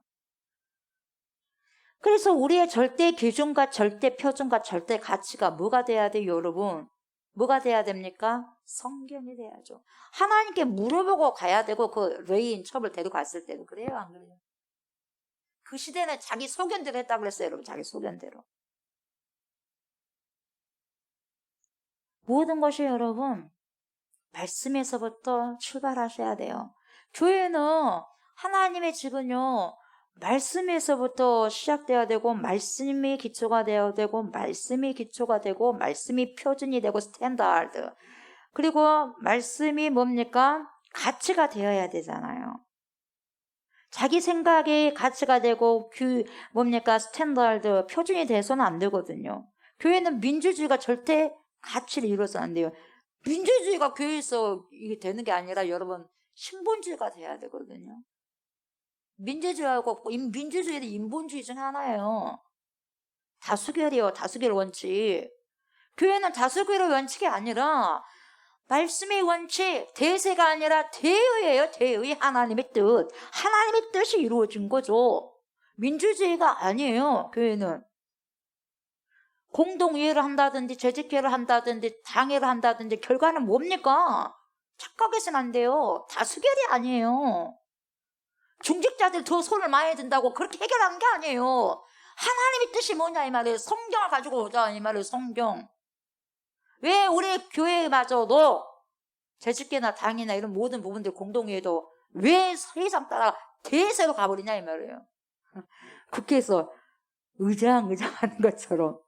S2: 그래서 우리의 절대 기준과 절대 표준과 절대 가치가 뭐가 돼야 돼요, 여러분? 뭐가 돼야 됩니까? 성경이 돼야죠. 하나님께 물어보고 가야 되고, 그 레인 첩을 데려갔을 때도 그래요, 안 그래요? 그 시대는 자기 소견대로 했다고 그랬어요, 여러분. 자기 소견대로. 모든 것이 여러분 말씀에서부터 출발하셔야 돼요. 교회는 하나님의 집은요 말씀에서부터 시작돼야 되고, 말씀이 기초가 되어야 되고, 말씀이 기초가 되고, 말씀이 표준이 되고, 스탠다드. 그리고 말씀이 뭡니까? 가치가 되어야 되잖아요. 자기 생각이 가치가 되고 뭡니까? 스탠다드, 표준이 돼서는 안 되거든요. 교회는 민주주의가 절대 가치를 이뤄서 안 돼요. 민주주의가 교회에서 이게 되는 게 아니라 여러분 신본주의가 돼야 되거든요. 민주주의하고 민주주의는 인본주의 중 하나예요. 다수결이요. 다수결 원칙. 교회는 다수결의 원칙이 아니라 말씀의 원칙, 대세가 아니라 대의예요. 대의. 하나님의 뜻. 하나님의 뜻이 이루어진 거죠. 민주주의가 아니에요. 교회는. 공동의회를 한다든지 재직회를 한다든지 당회를 한다든지 결과는 뭡니까? 착각해서는 안 돼요. 다수결이 아니에요. 중직자들 더 손을 많이 든다고 그렇게 해결하는 게 아니에요. 하나님의 뜻이 뭐냐 이 말이에요. 성경을 가지고 오자 이 말이에요. 성경. 왜 우리 교회마저도 재직계나 당이나 이런 모든 부분들 공동회의도 왜 세상 따라 대세로 가버리냐 이 말이에요. 국회에서 의장하는 것처럼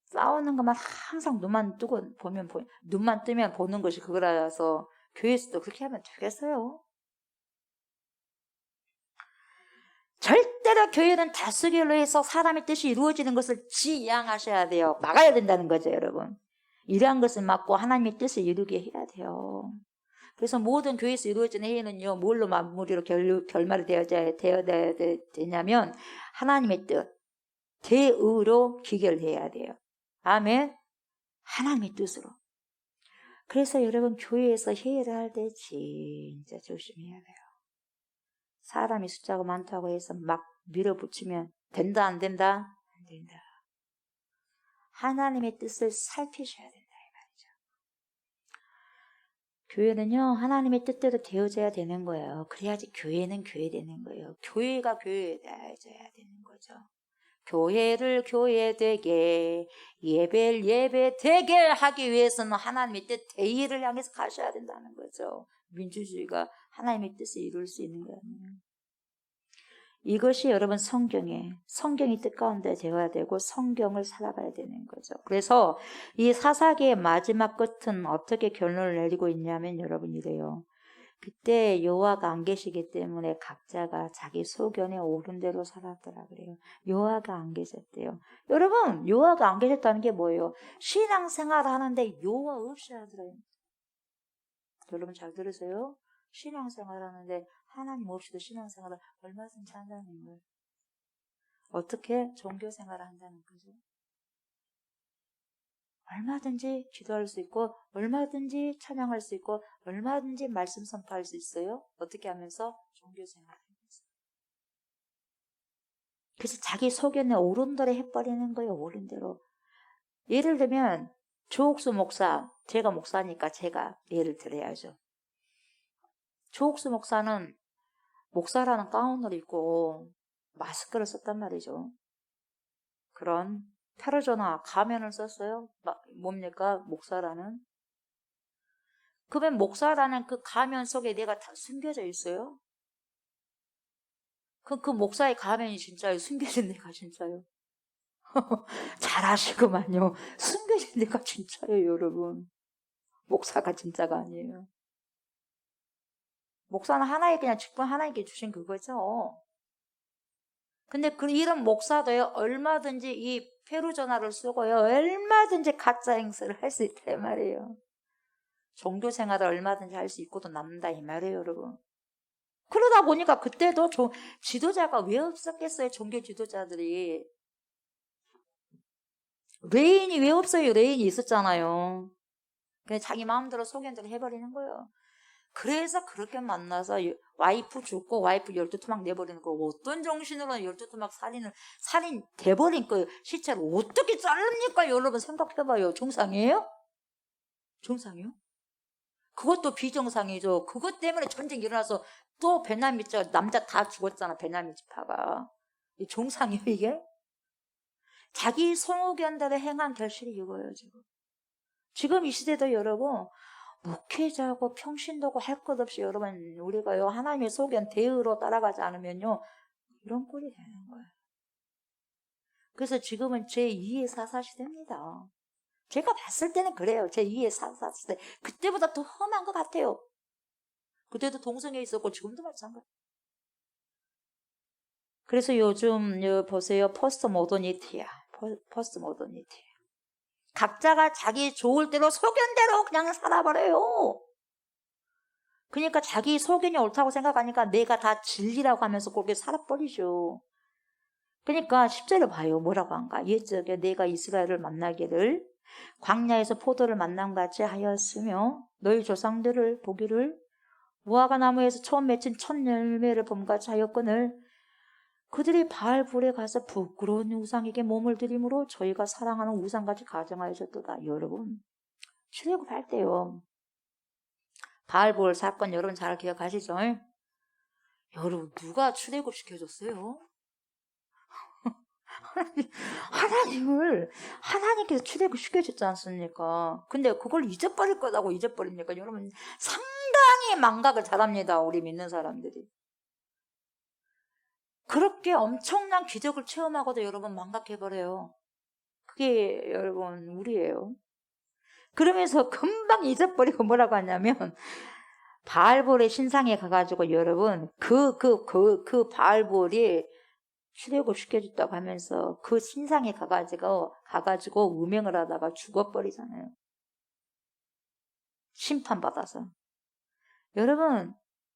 S2: 싸우는 것만 항상 눈만 뜨면 보는 것이 그거라서 교회에서도 그렇게 하면 되겠어요? 절대로 교회는 다수결로 해서 사람의 뜻이 이루어지는 것을 지양하셔야 돼요. 막아야 된다는 거죠, 여러분. 이러한 것을 막고 하나님의 뜻을 이루게 해야 돼요. 그래서 모든 교회에서 이루어지는 회의는요, 뭘로 마무리로 결말이 되어야 되냐면 하나님의 뜻, 대의로 기결해야 돼요. 아멘. 하나님의 뜻으로. 그래서 여러분 교회에서 회의를 할 때 진짜 조심해야 돼요. 사람이 숫자가 많다고 해서 막 밀어붙이면 된다 안 된다? 안 된다. 하나님의 뜻을 살피셔야 된다 이 말이죠. 교회는요, 하나님의 뜻대로 되어져야 되는 거예요. 그래야지 교회는 교회 되는 거예요. 교회가 교회 되어져야 되는 거죠. 교회를 교회되게, 예배를 예배되게 하기 위해서는 하나님의 뜻 대의를 향해서 가셔야 된다는 거죠. 민주주의가 하나님의 뜻을 이룰 수 있는 거 아니에요. 이것이 여러분 성경이 뜻 가운데 되어야 되고 성경을 살아가야 되는 거죠. 그래서 이 사사기의 마지막 끝은 어떻게 결론을 내리고 있냐면 여러분 이래요. 그때 여호와가 안 계시기 때문에 각자가 자기 소견에 옳은 대로 살았더라 그래요. 여호와가 안 계셨대요. 여러분 여호와가 안 계셨다는 게 뭐예요? 신앙생활 하는데 여호와 없이 하더래요. 여러분 잘 들으세요? 신앙생활 하는데 하나님 없이도 신앙생활을 얼마든지 한다는 거예요. 어떻게? 종교생활을 한다는 거죠. 얼마든지 기도할 수 있고 얼마든지 찬양할 수 있고 얼마든지 말씀 선포할 수 있어요. 어떻게 하면서? 종교생활을 하면서. 그래서 자기 소견에 옳은 대로 해버리는 거예요. 옳은 대로. 예를 들면 조옥수 목사, 제가 목사니까 제가 예를 들어야죠. 조옥수 목사는 목사라는 가운을 입고 마스크를 썼단 말이죠. 그런 페르소나 가면을 썼어요. 뭡니까? 목사라는. 그러면 목사라는 그 가면 속에 내가 다 숨겨져 있어요? 그 목사의 가면이 진짜요? 숨겨진 내가 진짜요? 잘 아시구만요. 숨겨진 내가 진짜요, 여러분. 목사가 진짜가 아니에요. 목사는 하나의 그냥 직분 하나님께 주신 그거죠. 근데 이런 목사도요, 얼마든지 이 페루전화를 쓰고요, 얼마든지 가짜 행세를 할 수 있다, 이 말이에요. 종교 생활을 얼마든지 할 수 있고도 남는다, 이 말이에요, 여러분. 그러다 보니까 그때도 지도자가 왜 없었겠어요, 종교 지도자들이. 레인이 왜 없어요? 레인이 있었잖아요. 그냥 자기 마음대로 소견대로 해버리는 거예요. 그래서 그렇게 만나서 와이프 죽고 와이프 12토막 내버리는 거 어떤 정신으로 12토막 살인 돼버린 거 시체를 어떻게 자릅니까? 여러분 생각해봐요. 정상이에요? 정상이요? 그것도 비정상이죠. 그것 때문에 전쟁이 일어나서 또 베냐민 남자 다 죽었잖아. 베냐민 지파가. 정상이에요 이게? 자기 소견대로 행한 결실이 이거예요 지금. 지금 이 시대도 여러분 목회자고 평신도고 할 것 없이 여러분 우리가요 하나님의 소견 대의로 따라가지 않으면요 이런 꼴이 되는 거예요. 그래서 지금은 제2의 사사 시대입니다. 제가 봤을 때는 그래요. 제2의 사사 시대. 그때보다 더 험한 것 같아요. 그때도 동성애 있었고 지금도 마찬가지. 그래서 요즘 보세요. 포스트 모더니티야. 포스트 모더니티. 각자가 자기 좋을 대로 소견대로 그냥 살아버려요. 그러니까 자기 소견이 옳다고 생각하니까 내가 다 진리라고 하면서 그렇게 살아버리죠. 그러니까 10절을 봐요. 뭐라고 한가? 옛적에 내가 이스라엘을 만나기를 광야에서 포도를 만남 같이 하였으며 너희 조상들을 보기를 무화과 나무에서 처음 맺힌 첫 열매를 봄같이 하였거늘 그들이 바알불에 가서 부끄러운 우상에게 몸을 들임으로 저희가 사랑하는 우상같이 가정하였도다. 여러분 출애굽할 때요. 바알볼 사건 여러분 잘 기억하시죠? 여러분 누가 출애굽 시켜줬어요? 하나님께서 출애굽 시켜줬지 않습니까? 근데 그걸 잊어버릴 거라고 잊어버립니까? 여러분 상당히 망각을 잘합니다. 우리 믿는 사람들이. 그렇게 엄청난 기적을 체험하고도 여러분 망각해버려요. 그게 여러분 우리예요. 그러면서 금방 잊어버리고 뭐라고 하냐면 바알볼의 신상에 가가지고 여러분 그 바알볼이 출애굽 시켜줬다고 하면서 그 신상에 가가지고 음행을 하다가 죽어버리잖아요. 심판받아서. 여러분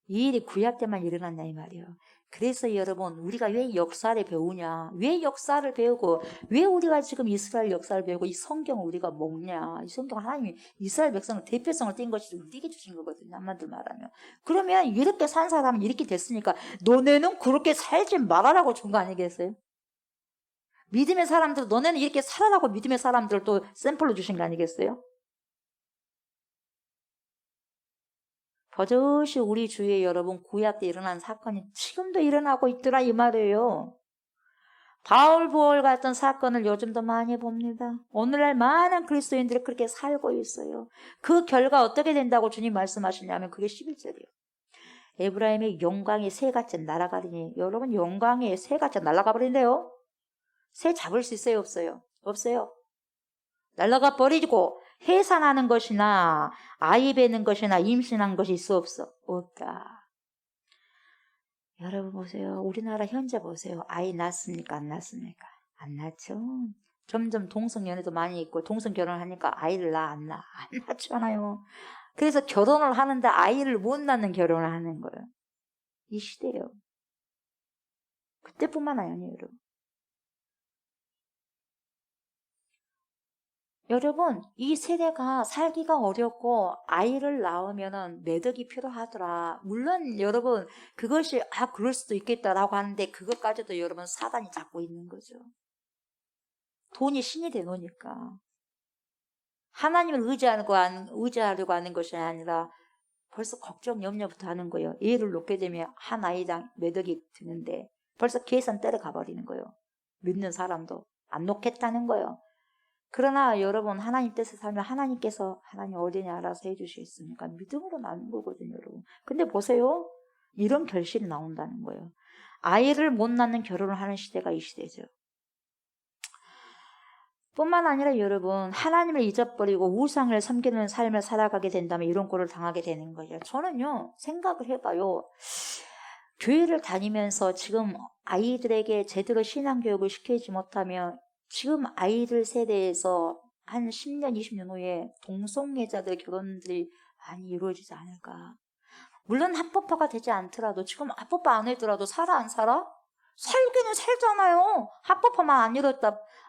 S2: 이 일이 구약 때만 일어났냐 이 말이에요. 그래서 여러분 우리가 왜 역사를 배우냐, 왜 역사를 배우고 왜 우리가 지금 이스라엘 역사를 배우고 이 성경을 우리가 먹냐. 이 성경 하나님이 이스라엘 백성을 대표성을 띈 것이 우리에게 주신 거거든요. 한마디로 말하면. 그러면 이렇게 산 사람은 이렇게 됐으니까 너네는 그렇게 살지 말아라고 준 거 아니겠어요? 믿음의 사람들 너네는 이렇게 살아라고 믿음의 사람들 또 샘플로 주신 거 아니겠어요? 버젓이 우리 주위에 여러분 구약 때 일어난 사건이 지금도 일어나고 있더라 이 말이에요. 바울 부월 같은 사건을 요즘도 많이 봅니다. 오늘날 많은 그리스도인들이 그렇게 살고 있어요. 그 결과 어떻게 된다고 주님 말씀하시냐면 그게 11절이에요. 에브라임의 영광이 새같이 날아가리니, 여러분 영광이 새같이 날아가 버린대요. 새 잡을 수 있어요 없어요? 없어요. 날아가 버리고 해산하는 것이나 아이 베는 것이나 임신한 것이 있어 없어? 없다. 여러분 보세요. 우리나라 현재 보세요. 아이 낳습니까? 안 낳습니까? 안 낳죠. 점점 동성연애도 많이 있고 동성결혼하니까 아이를 낳아 안 낳아? 안 낳잖아요. 그래서 결혼을 하는데 아이를 못 낳는 결혼을 하는 거예요. 이 시대예요. 그때뿐만 아니에요, 여러분. 여러분, 이 세대가 살기가 어렵고 아이를 낳으면은 매덕이 필요하더라. 물론 여러분 그것이 그럴 수도 있겠다라고 하는데 그것까지도 여러분 사단이 잡고 있는 거죠. 돈이 신이 돼 놓으니까. 하나님을 의지하려고 하는 것이 아니라 벌써 걱정, 염려부터 하는 거예요. 애를 놓게 되면 한 아이당 매덕이 드는데 벌써 계산 때려가 버리는 거예요. 믿는 사람도 안 놓겠다는 거예요. 그러나 여러분 하나님 뜻에 살면 하나님께서 하나님 어디냐 알아서 해주시겠습니까? 믿음으로 나는 거거든요, 여러분. 근데 보세요. 이런 결실이 나온다는 거예요. 아이를 못 낳는 결혼을 하는 시대가 이 시대죠. 뿐만 아니라 여러분 하나님을 잊어버리고 우상을 섬기는 삶을 살아가게 된다면 이런 꼴을 당하게 되는 거예요. 저는요 생각을 해봐요. 교회를 다니면서 지금 아이들에게 제대로 신앙교육을 시키지 못하면 지금 아이들 세대에서 한 10년, 20년 후에 동성애자들 결혼들이 많이 이루어지지 않을까. 물론 합법화가 되지 않더라도 지금 합법화 안 하더라도 살아 안 살아? 살기는 살잖아요. 합법화만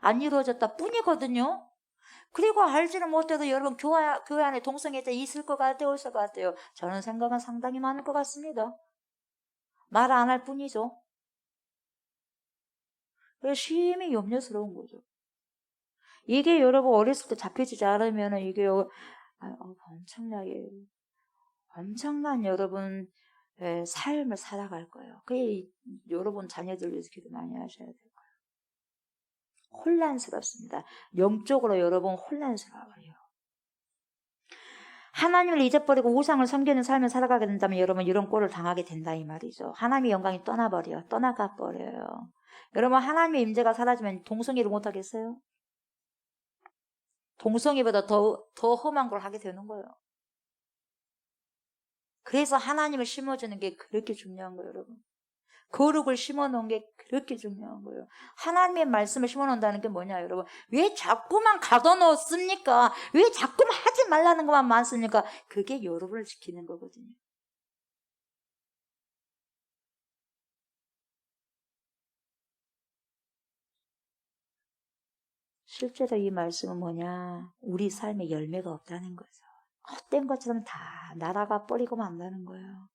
S2: 안 이루어졌다 뿐이거든요. 그리고 알지는 못해도 여러분 교회 안에 동성애자 있을 것 같아요, 없을 것 같아요. 저는 생각은 상당히 많을 것 같습니다. 말 안 할 뿐이죠. 그래서 심히 염려스러운 거죠. 이게 여러분 어렸을 때 잡혀지지 않으면 이게 엄청난 여러분 삶을 살아갈 거예요. 그게 여러분 자녀들 위해서 기도 많이 하셔야 돼요. 혼란스럽습니다. 영적으로 여러분 혼란스러워요. 하나님을 잊어버리고 우상을 섬기는 삶을 살아가게 된다면 여러분 이런 꼴을 당하게 된다 이 말이죠. 하나님의 영광이 떠나가 버려요. 여러분 하나님의 임재가 사라지면 동성애를 못 하겠어요? 동성애보다 더 험한 걸 하게 되는 거예요. 그래서 하나님을 심어주는 게 그렇게 중요한 거예요, 여러분. 거룩을 심어놓은 게 그렇게 중요한 거예요. 하나님의 말씀을 심어놓는다는 게 뭐냐, 여러분. 왜 자꾸만 가둬놓습니까? 왜 자꾸만 하지 말라는 것만 많습니까? 그게 여러분을 지키는 거거든요. 실제로 이 말씀은 뭐냐, 우리 삶에 열매가 없다는 거죠. 헛된 것처럼 다 날아가 버리고 만다는 거예요.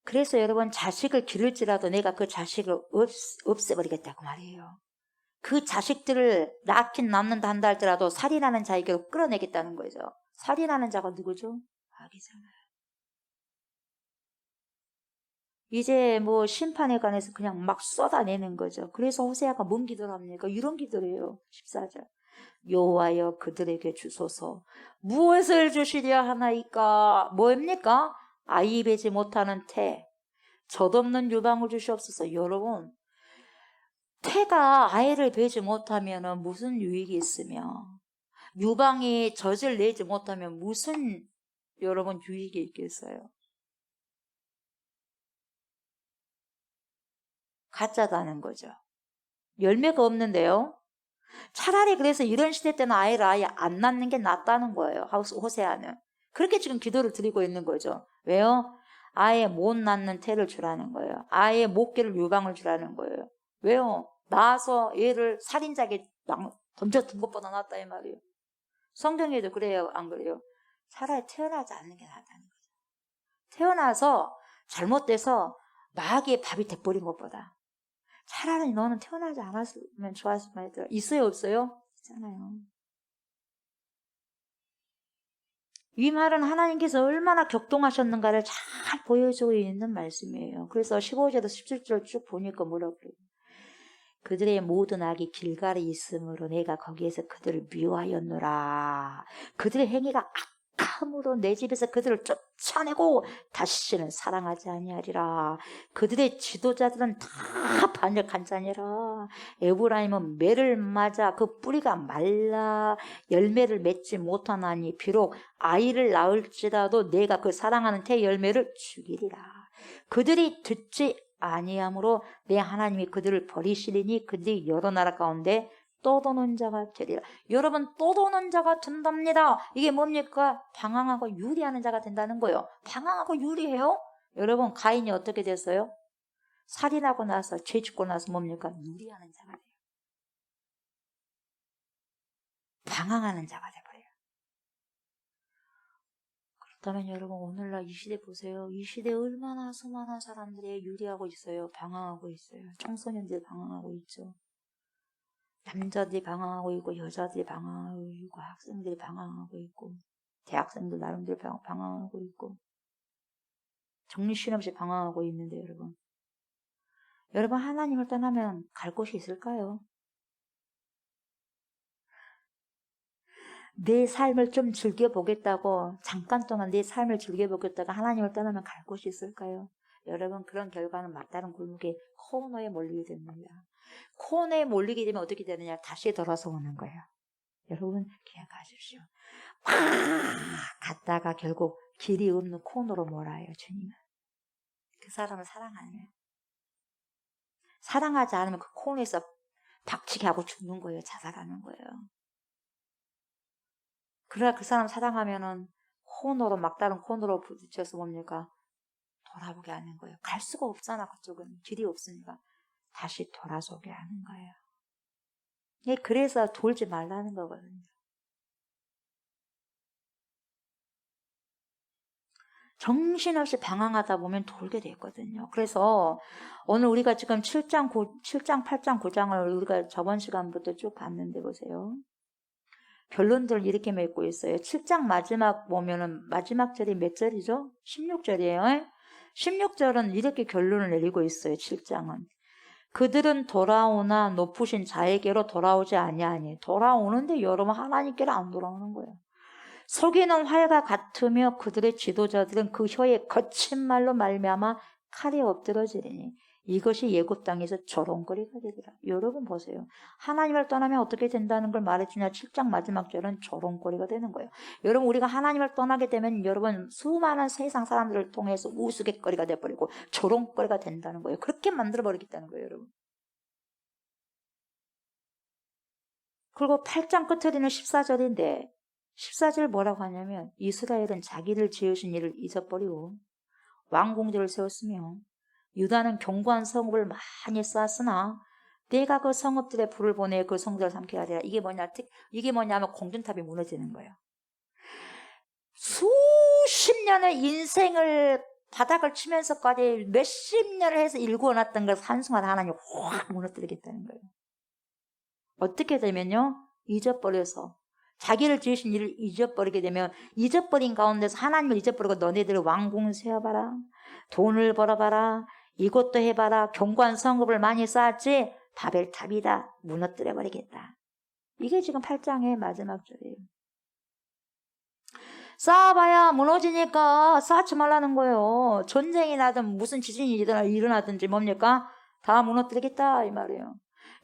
S2: 그래서 여러분 자식을 기를지라도 내가 그 자식을 없애버리겠다고 말이에요. 그 자식들을 낳긴 낳는다 한다 할지라도 살인하는 자에게로 끌어내겠다는 거죠. 살인하는 자가 누구죠? 마귀잖아요. 이제 뭐 심판에 관해서 그냥 막 쏟아내는 거죠. 그래서 호세아가 뭔 기도를 합니까? 이런 기도를 해요. 14절. 여호와여 그들에게 주소서. 무엇을 주시려 하나이까? 뭐입니까? 아이 베지 못하는 태, 젖없는 유방을 주시옵소서. 여러분, 태가 아이를 베지 못하면 무슨 유익이 있으며, 유방이 젖을 내지 못하면 무슨 여러분 유익이 있겠어요? 가짜다는 거죠. 열매가 없는데요. 차라리 그래서 이런 시대 때는 아이를 아예 안 낳는 게 낫다는 거예요. 호세아는. 그렇게 지금 기도를 드리고 있는 거죠. 왜요? 아예 못 낳는 태를 주라는 거예요. 아예 못 기를 유방을 주라는 거예요. 왜요? 낳아서 얘를 살인자에게 던져둔 것보다 낫다 이 말이에요. 성경에도 그래요, 안 그래요? 차라리 태어나지 않는 게 낫다는 거죠. 태어나서 잘못돼서 마귀의 밥이 돼버린 것보다 차라리 너는 태어나지 않았으면 좋았을 뻔했더라. 있어요, 없어요? 있잖아요. 이 말은 하나님께서 얼마나 격동하셨는가를 잘 보여주고 있는 말씀이에요. 그래서 15절에서 17절 쭉 보니까 뭐라고 그래요? 그들의 모든 악이 길갈에 있으므로 내가 거기에서 그들을 미워하였노라. 그들의 행위가 악함으로 내 집에서 그들을 쫓아내고 다시는 사랑하지 아니하리라. 그들의 지도자들은 다 반역한 자니라. 에브라임은 매를 맞아 그 뿌리가 말라 열매를 맺지 못하나니 비록 아이를 낳을지라도 내가 그 사랑하는 태 열매를 죽이리라. 그들이 듣지 아니함으로 내 하나님이 그들을 버리시리니 그들이 여러 나라 가운데 떠도는 자가 되리라. 여러분, 떠도는 자가 된답니다. 이게 뭡니까? 방황하고 유리하는 자가 된다는 거예요. 방황하고 유리해요? 여러분, 가인이 어떻게 됐어요? 살인하고 나서 죄 짓고 나서 뭡니까? 유리하는 자가 돼요. 방황하는 자가 돼버려요. 그렇다면 여러분, 오늘날 이 시대 보세요. 이 시대에 얼마나 수많은 사람들이 유리하고 있어요. 방황하고 있어요. 청소년들이 방황하고 있죠. 남자들이 방황하고 있고 여자들이 방황하고 있고 학생들이 방황하고 있고 대학생들 나름대로 방황하고 있고 정신없이 방황하고 있는데 여러분 하나님을 떠나면 갈 곳이 있을까요? 내 삶을 좀 즐겨보겠다고 잠깐 동안 내 삶을 즐겨보겠다고 하나님을 떠나면 갈 곳이 있을까요? 여러분 그런 결과는 막다른 골목에 코너에 몰리게 됩니다. 코너에 몰리게 되면 어떻게 되느냐? 다시 돌아서 오는 거예요. 여러분 기억하십시오. 갔다가 결국 길이 없는 코너로 몰아요. 주님은. 그 사람을 사랑하면. 사랑하지 않으면 그 코너에서 박치기 하고 죽는 거예요. 자살하는 거예요. 그래야 그 사람 사랑하면은 코너로 막다른 코너로 부딪혀서 뭡니까? 돌아보게 하는 거예요. 갈 수가 없잖아. 그쪽은 길이 없으니까 다시 돌아서게 하는 거예요. 예, 그래서 돌지 말라는 거거든요. 정신없이 방황하다 보면 돌게 되거든요. 그래서 오늘 우리가 지금 7장, 8장, 9장을 우리가 저번 시간부터 쭉 봤는데 보세요. 결론들을 이렇게 맺고 있어요. 7장 마지막 보면은 마지막 절이 몇 절이죠? 16절이에요. 16절은 이렇게 결론을 내리고 있어요. 7장은. 그들은 돌아오나 높으신 자에게로 돌아오지 아니하니. 돌아오는데 여러분 하나님께로 안 돌아오는 거예요. 속이는 활과 같으며 그들의 지도자들은 그 혀에 거친 말로 말미암아 칼에 엎드러지리니 이것이 예굽 땅에서 조롱거리가 되리라. 여러분 보세요. 하나님을 떠나면 어떻게 된다는 걸 말해주냐. 7장 마지막 절은 조롱거리가 되는 거예요. 여러분 우리가 하나님을 떠나게 되면 여러분 수많은 세상 사람들을 통해서 우스갯거리가 돼버리고 조롱거리가 된다는 거예요. 그렇게 만들어버리겠다는 거예요. 여러분. 그리고 8장 끝에는 14절인데 14절 뭐라고 하냐면 이스라엘은 자기를 지으신 이를 잊어버리고 왕궁들을 세웠으며 유다는 견고한 성읍을 많이 쌓았으나 내가 그 성읍들의 불을 보내 그 성들을 삼키게 하리라. 이게 뭐냐면 공든탑이 무너지는 거예요. 수십 년의 인생을 바닥을 치면서까지 몇십 년을 해서 일구어놨던 걸 한순간 하나님이 확 무너뜨리겠다는 거예요. 어떻게 되면요? 잊어버려서 자기를 지으신 일을 잊어버리게 되면 잊어버린 가운데서 하나님을 잊어버리고 너네들 왕궁을 세워봐라. 돈을 벌어봐라. 이것도 해봐라. 견고한 성읍을 많이 쌓았지. 바벨탑이다. 무너뜨려버리겠다. 이게 지금 8장의 마지막 절이에요. 쌓아봐야 무너지니까 쌓지 말라는 거예요. 전쟁이 나든 무슨 지진이 일어나든지 뭡니까? 다 무너뜨리겠다 이 말이에요.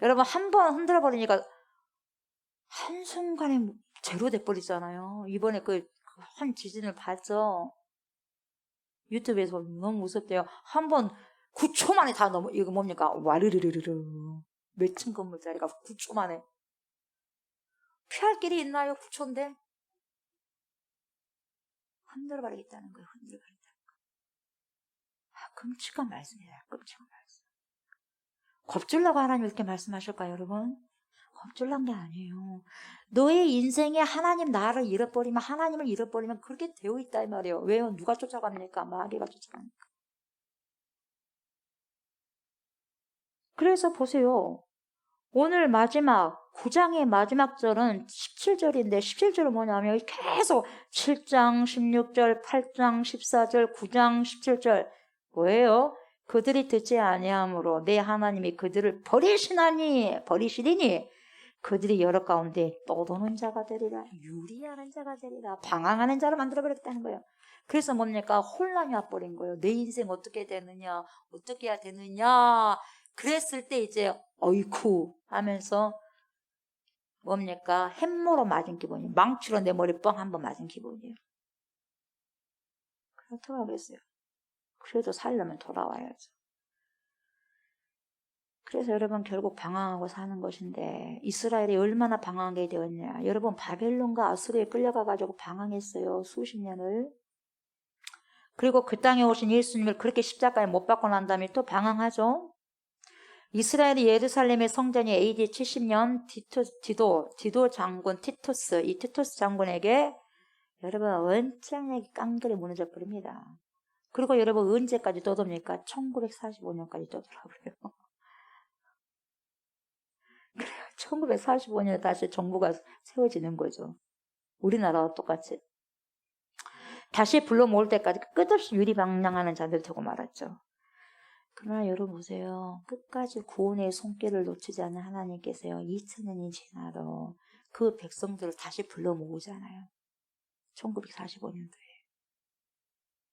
S2: 여러분 한 번 흔들어버리니까 한순간에 제로 돼버리잖아요. 이번에 한 지진을 봤죠. 유튜브에서 너무 무섭대요. 한 번 9초 만에 다 넘어. 이거 뭡니까? 와르르르르르. 몇 층 건물짜리가 9초 만에. 피할 길이 있나요? 9초인데. 흔들어버리겠다는 거예요. 흔들어버리겠다는 거예요. 끔찍한 말씀이에요. 끔찍한 말씀. 겁주려고 하나님 이렇게 말씀하실까요, 여러분? 겁줄난 게 아니에요. 너의 인생에 하나님 나를 잃어버리면 하나님을 잃어버리면 그렇게 되어 있다 이 말이에요. 왜요? 누가 쫓아갑니까? 마귀가 쫓아갑니까? 그래서 보세요. 오늘 마지막 9장의 마지막 절은 17절인데 17절은 뭐냐면 계속 7장 16절, 8장 14절, 9장 17절 뭐예요? 그들이 듣지 아니함으로 내 하나님이 그들을 버리시리니 그들이 여러 가운데 떠도는 자가 되리라. 유리하는 자가 되리라. 방황하는 자를 만들어버렸다는 거예요. 그래서 뭡니까? 혼란이 와버린 거예요. 내 인생 어떻게 되느냐, 어떻게 해야 되느냐. 그랬을 때 이제 어이쿠 하면서 뭡니까? 햄모로 맞은 기분이에요. 망치로 내 머리 뻥 한번 맞은 기분이에요. 그렇다고 그랬어요. 그래도 살려면 돌아와야죠. 그래서 여러분 결국 방황하고 사는 것인데 이스라엘이 얼마나 방황하게 되었냐. 여러분 바벨론과 아수르에 끌려가가지고 방황했어요. 수십 년을. 그리고 그 땅에 오신 예수님을 그렇게 십자가에 못 박고 난 다음에 또 방황하죠. 이스라엘이 예루살렘의 성전이 AD 70년 디도 장군 티토스, 이 티토스 장군에게 여러분 원장하게 깡그리 무너져 버립니다. 그리고 여러분 언제까지 떠돌니까 1945년까지 떠돌아버려요. 그래요. 1945년에 다시 정부가 세워지는 거죠. 우리나라와 똑같이. 다시 불러 모을 때까지 끝없이 유리방랑하는 자들 되고 말았죠. 그러나 여러분 보세요. 끝까지 구원의 손길을 놓치지 않는 하나님께서요. 2000년이 지나도 그 백성들을 다시 불러 모으잖아요. 1945년도에.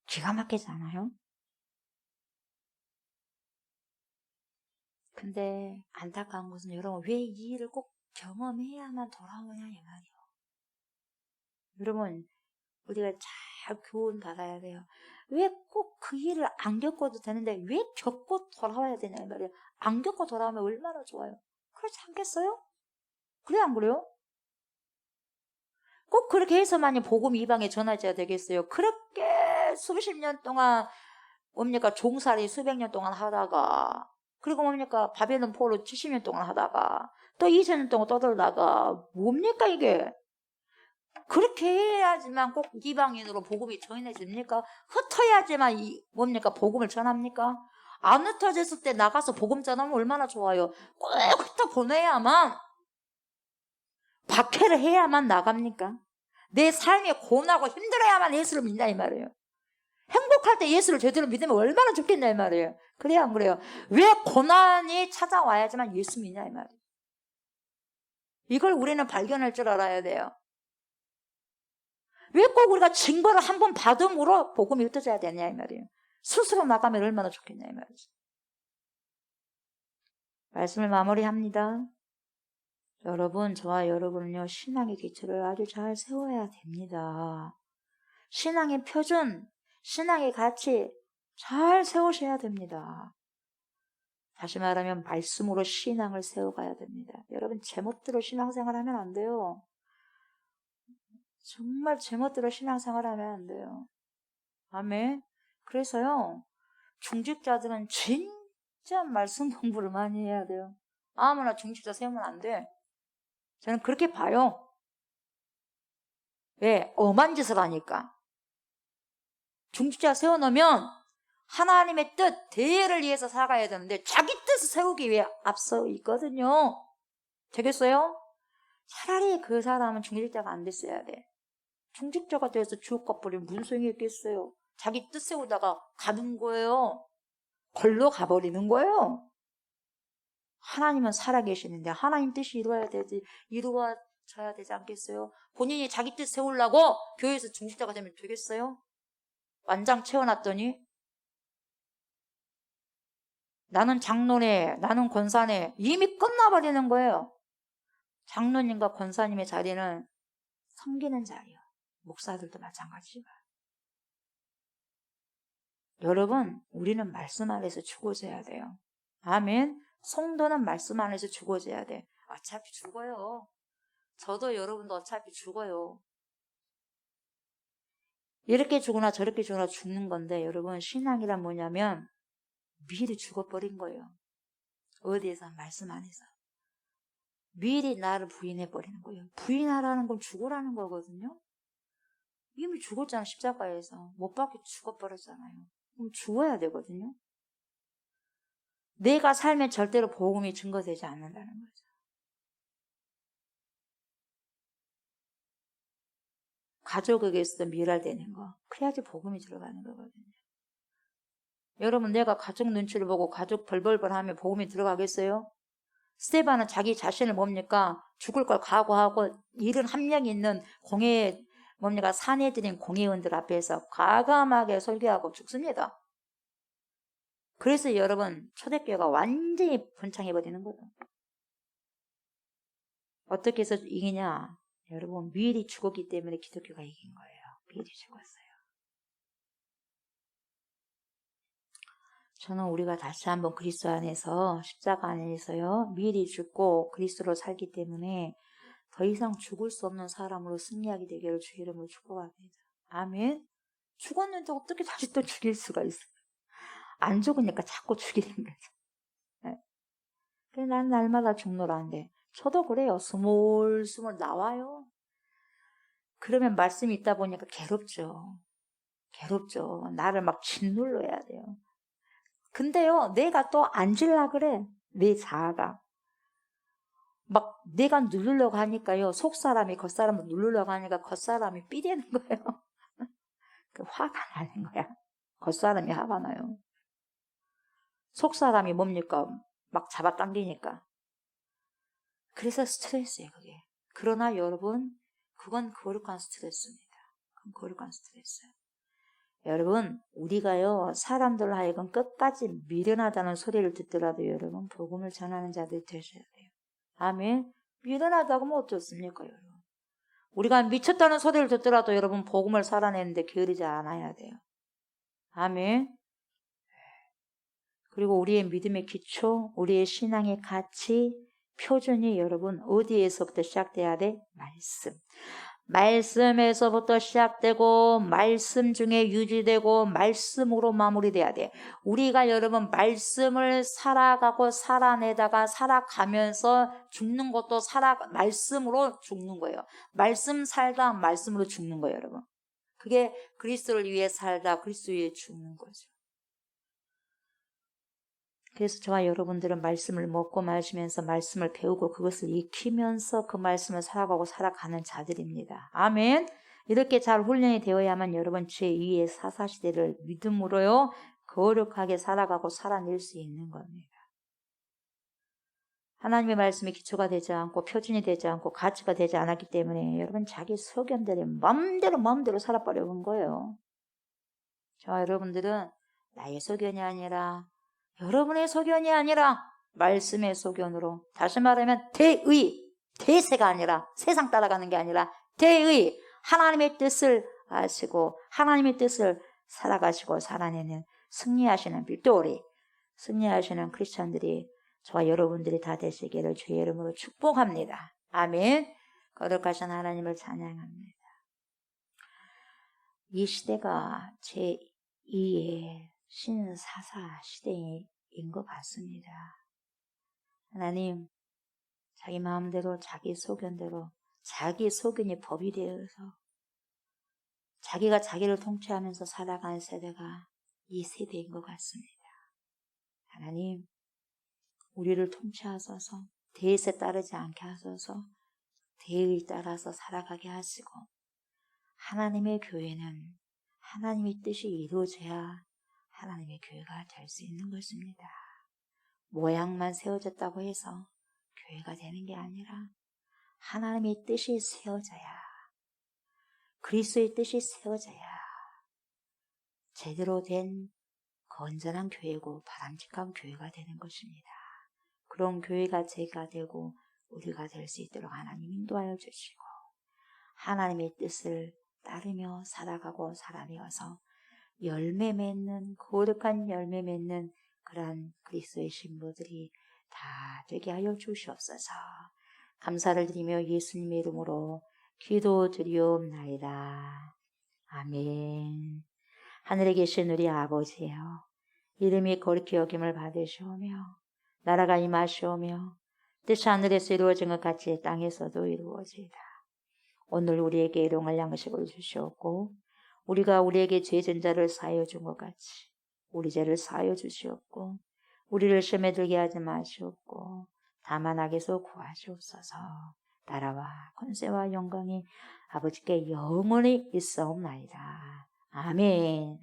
S2: 기가 막히지 않아요? 근데 안타까운 것은 여러분 왜 이 일을 꼭 경험해야만 돌아오냐 이 말이에요. 여러분 우리가 잘 교훈 받아야 돼요. 왜 꼭 그 일을 안 겪어도 되는데 왜 겪고 돌아와야 되냐 이 말이에요. 안 겪고 돌아오면 얼마나 좋아요. 그렇지 않겠어요? 그래 안 그래요? 꼭 그렇게 해서만이 복음 이방에 전하져야 되겠어요. 그렇게 수십 년 동안 뭡니까 종살이 수백 년 동안 하다가 그리고 뭡니까 바벨론 포로 70년 동안 하다가 또 2000년 동안 떠돌다가 뭡니까 이게? 그렇게 해야지만 꼭 이방인으로 복음이 전해집니까? 흩어야지만 뭡니까 복음을 전합니까? 안 흩어졌을 때 나가서 복음 전하면 얼마나 좋아요. 꼭 흩어 보내야만 박해를 해야만 나갑니까? 내 삶이 고나고 힘들어야만 예수를 믿나 이 말이에요. 행복할 때 예수를 제대로 믿으면 얼마나 좋겠냐 이 말이에요. 그래야 안 그래요? 왜 고난이 찾아와야지만 예수 믿냐 이 말이에요. 이걸 우리는 발견할 줄 알아야 돼요. 왜 꼭 우리가 증거를 한 번 받음으로 복음이 흩어져야 되냐 이 말이에요. 스스로 나가면 얼마나 좋겠냐 이 말이죠. 말씀을 마무리합니다. 여러분, 저와 여러분은요, 신앙의 기초를 아주 잘 세워야 됩니다. 신앙의 표준, 신앙의 가치 잘 세우셔야 됩니다. 다시 말하면 말씀으로 신앙을 세워가야 됩니다. 여러분, 제멋대로 신앙생활 하면 안 돼요. 정말 제멋대로 신앙생활 하면 안 돼요. 아멘. 그래서요, 중직자들은 진짜 말씀 공부를 많이 해야 돼요. 아무나 중직자 세우면 안 돼. 저는 그렇게 봐요. 왜? 엄한 짓을 하니까. 중직자 세워놓으면 하나님의 뜻, 대회를 위해서 살아가야 되는데 자기 뜻을 세우기 위해 앞서 있거든요. 되겠어요? 차라리 그 사람은 중직자가 안 됐어야 돼. 중직자가 돼서 주옥 가버리면 무슨 소용이 있겠어요? 자기 뜻 세우다가 가는 거예요. 걸로 가버리는 거예요. 하나님은 살아계시는데 하나님 뜻이 이루어져야 되지 않겠어요? 본인이 자기 뜻 세우려고 교회에서 중직자가 되면 되겠어요? 완장 채워놨더니 나는 장로네, 나는 권사네 이미 끝나버리는 거예요. 장로님과 권사님의 자리는 섬기는 자리요. 목사들도 마찬가지지만 여러분 우리는 말씀 안에서 죽어져야 돼요. 아멘. 성도는 말씀 안에서 죽어져야 돼. 어차피 죽어요. 저도 여러분도 어차피 죽어요. 이렇게 죽으나 저렇게 죽으나 죽는 건데 여러분 신앙이란 뭐냐면 미리 죽어버린 거예요. 어디에서? 말씀 안에서. 미리 나를 부인해버리는 거예요. 부인하라는 건 죽으라는 거거든요. 이미 죽었잖아. 십자가에서. 못 박혀 죽어버렸잖아요. 그럼 죽어야 되거든요. 내가 살면 절대로 복음이 증거되지 않는다는 거죠. 가족에게서도 미랄되는 거. 그래야지 복음이 들어가는 거거든요. 여러분, 내가 가족 눈치를 보고 가족 벌벌벌 하면 복음이 들어가겠어요? 스테반은 자기 자신을 뭡니까? 죽을 걸 각오하고 71명 있는 사내들인 공회원들 앞에서 과감하게 설교하고 죽습니다. 그래서 여러분, 초대교회가 완전히 분창해버리는 거예요. 어떻게 해서 이기냐? 여러분, 미리 죽었기 때문에 기독교가 이긴 거예요. 미리 죽었어요. 저는 우리가 다시 한번 그리스도 안에서, 십자가 안에서요, 미리 죽고 그리스도로 살기 때문에 더 이상 죽을 수 없는 사람으로 승리하게 되기를 주 이름으로 축복합니다. 아멘. 죽었는데 어떻게 다시 또 죽일 수가 있어요? 안 죽으니까 자꾸 죽이는 거죠. 네. 그래서 난 날마다 죽노라는데, 저도 그래요. 스물스물 나와요. 그러면 말씀이 있다 보니까 괴롭죠. 나를 막 짓눌러야 돼요. 근데요, 내가 또 앉으려 그래. 내 자아가. 막 내가 누르려고 하니까요, 속사람이 겉사람을 누르려고 하니까 겉사람이 삐대는 거예요. 그 화가 나는 거야. 겉사람이 화가 나요. 속사람이 뭡니까? 막 잡아당기니까. 그래서 스트레스예요, 그게. 그러나 여러분, 그건 거룩한 스트레스입니다. 그건 거룩한 스트레스예요. 여러분, 우리가요, 사람들 하여금 끝까지 미련하다는 소리를 듣더라도 여러분, 복음을 전하는 자들이 되셔야 돼요. 아멘. 미련하다고 하면 어떻습니까, 여러분? 우리가 미쳤다는 소리를 듣더라도 여러분, 복음을 살아내는데 게으르지 않아야 돼요. 아멘. 그리고 우리의 믿음의 기초, 우리의 신앙의 가치, 표준이 여러분 어디에서부터 시작돼야 돼? 말씀. 말씀에서부터 시작되고 말씀 중에 유지되고 말씀으로 마무리돼야 돼. 우리가 여러분 말씀을 살아가고 살아내다가 살아가면서 죽는 것도 말씀으로 죽는 거예요. 말씀 살다 말씀으로 죽는 거예요, 여러분. 그게 그리스도를 위해 살다 그리스도 위해 죽는 거죠. 그래서 저와 여러분들은 말씀을 먹고 마시면서 말씀을 배우고 그것을 익히면서 그 말씀을 살아가고 살아가는 자들입니다. 아멘. 이렇게 잘 훈련이 되어야만 여러분 제2의 사사시대를 믿음으로요 거룩하게 살아가고 살아낼 수 있는 겁니다. 하나님의 말씀이 기초가 되지 않고 표준이 되지 않고 가치가 되지 않았기 때문에 여러분 자기 소견대로 마음대로 살아버려본 거예요. 저와 여러분들은 나의 소견이 아니라 여러분의 소견이 아니라 말씀의 소견으로, 다시 말하면 대세가 아니라 세상 따라가는 게 아니라 하나님의 뜻을 아시고 하나님의 뜻을 살아가시고 살아내는 승리하시는 승리하시는 크리스천들이 저와 여러분들이 다 되시기를 주의 이름으로 축복합니다. 아멘. 거룩하신 하나님을 찬양합니다. 이 시대가 제2의 신사사 시대인 것 같습니다. 하나님, 자기 마음대로 자기 소견대로 자기 소견이 법이 되어서 자기가 자기를 통치하면서 살아가는 세대가 이 세대인 것 같습니다. 하나님, 우리를 통치하소서, 대세 따르지 않게 하소서, 대의 따라서 살아가게 하시고 하나님의 교회는 하나님의 뜻이 이루어져야 하나님의 교회가 될 수 있는 것입니다. 모양만 세워졌다고 해서 교회가 되는 게 아니라 하나님의 뜻이 세워져야, 그리스도의 뜻이 세워져야 제대로 된 건전한 교회고 바람직한 교회가 되는 것입니다. 그런 교회가 제가 되고 우리가 될 수 있도록 하나님 인도하여 주시고 하나님의 뜻을 따르며 살아가고 살아내어서 열매 맺는, 거룩한 열매 맺는 그러한 그리스도의 신부들이 다 되게 하여 주시옵소서. 감사를 드리며 예수님의 이름으로 기도드리옵나이다. 아멘. 하늘에 계신 우리 아버지여, 이름이 거룩히 여김을 받으시오며 나라가 임하시오며 뜻이 하늘에서 이루어진 것 같이 땅에서도 이루어지이다. 오늘 우리에게 일용할 양식을 주시옵고 우리가 우리에게 죄진 자를 사하여 준 것 같이 우리 죄를 사하여 주시옵고 우리를 시험에 들게 하지 마시옵고 다만 악에서 구하시옵소서. 나라와 권세와 영광이 아버지께 영원히 있사옵나이다. 아멘.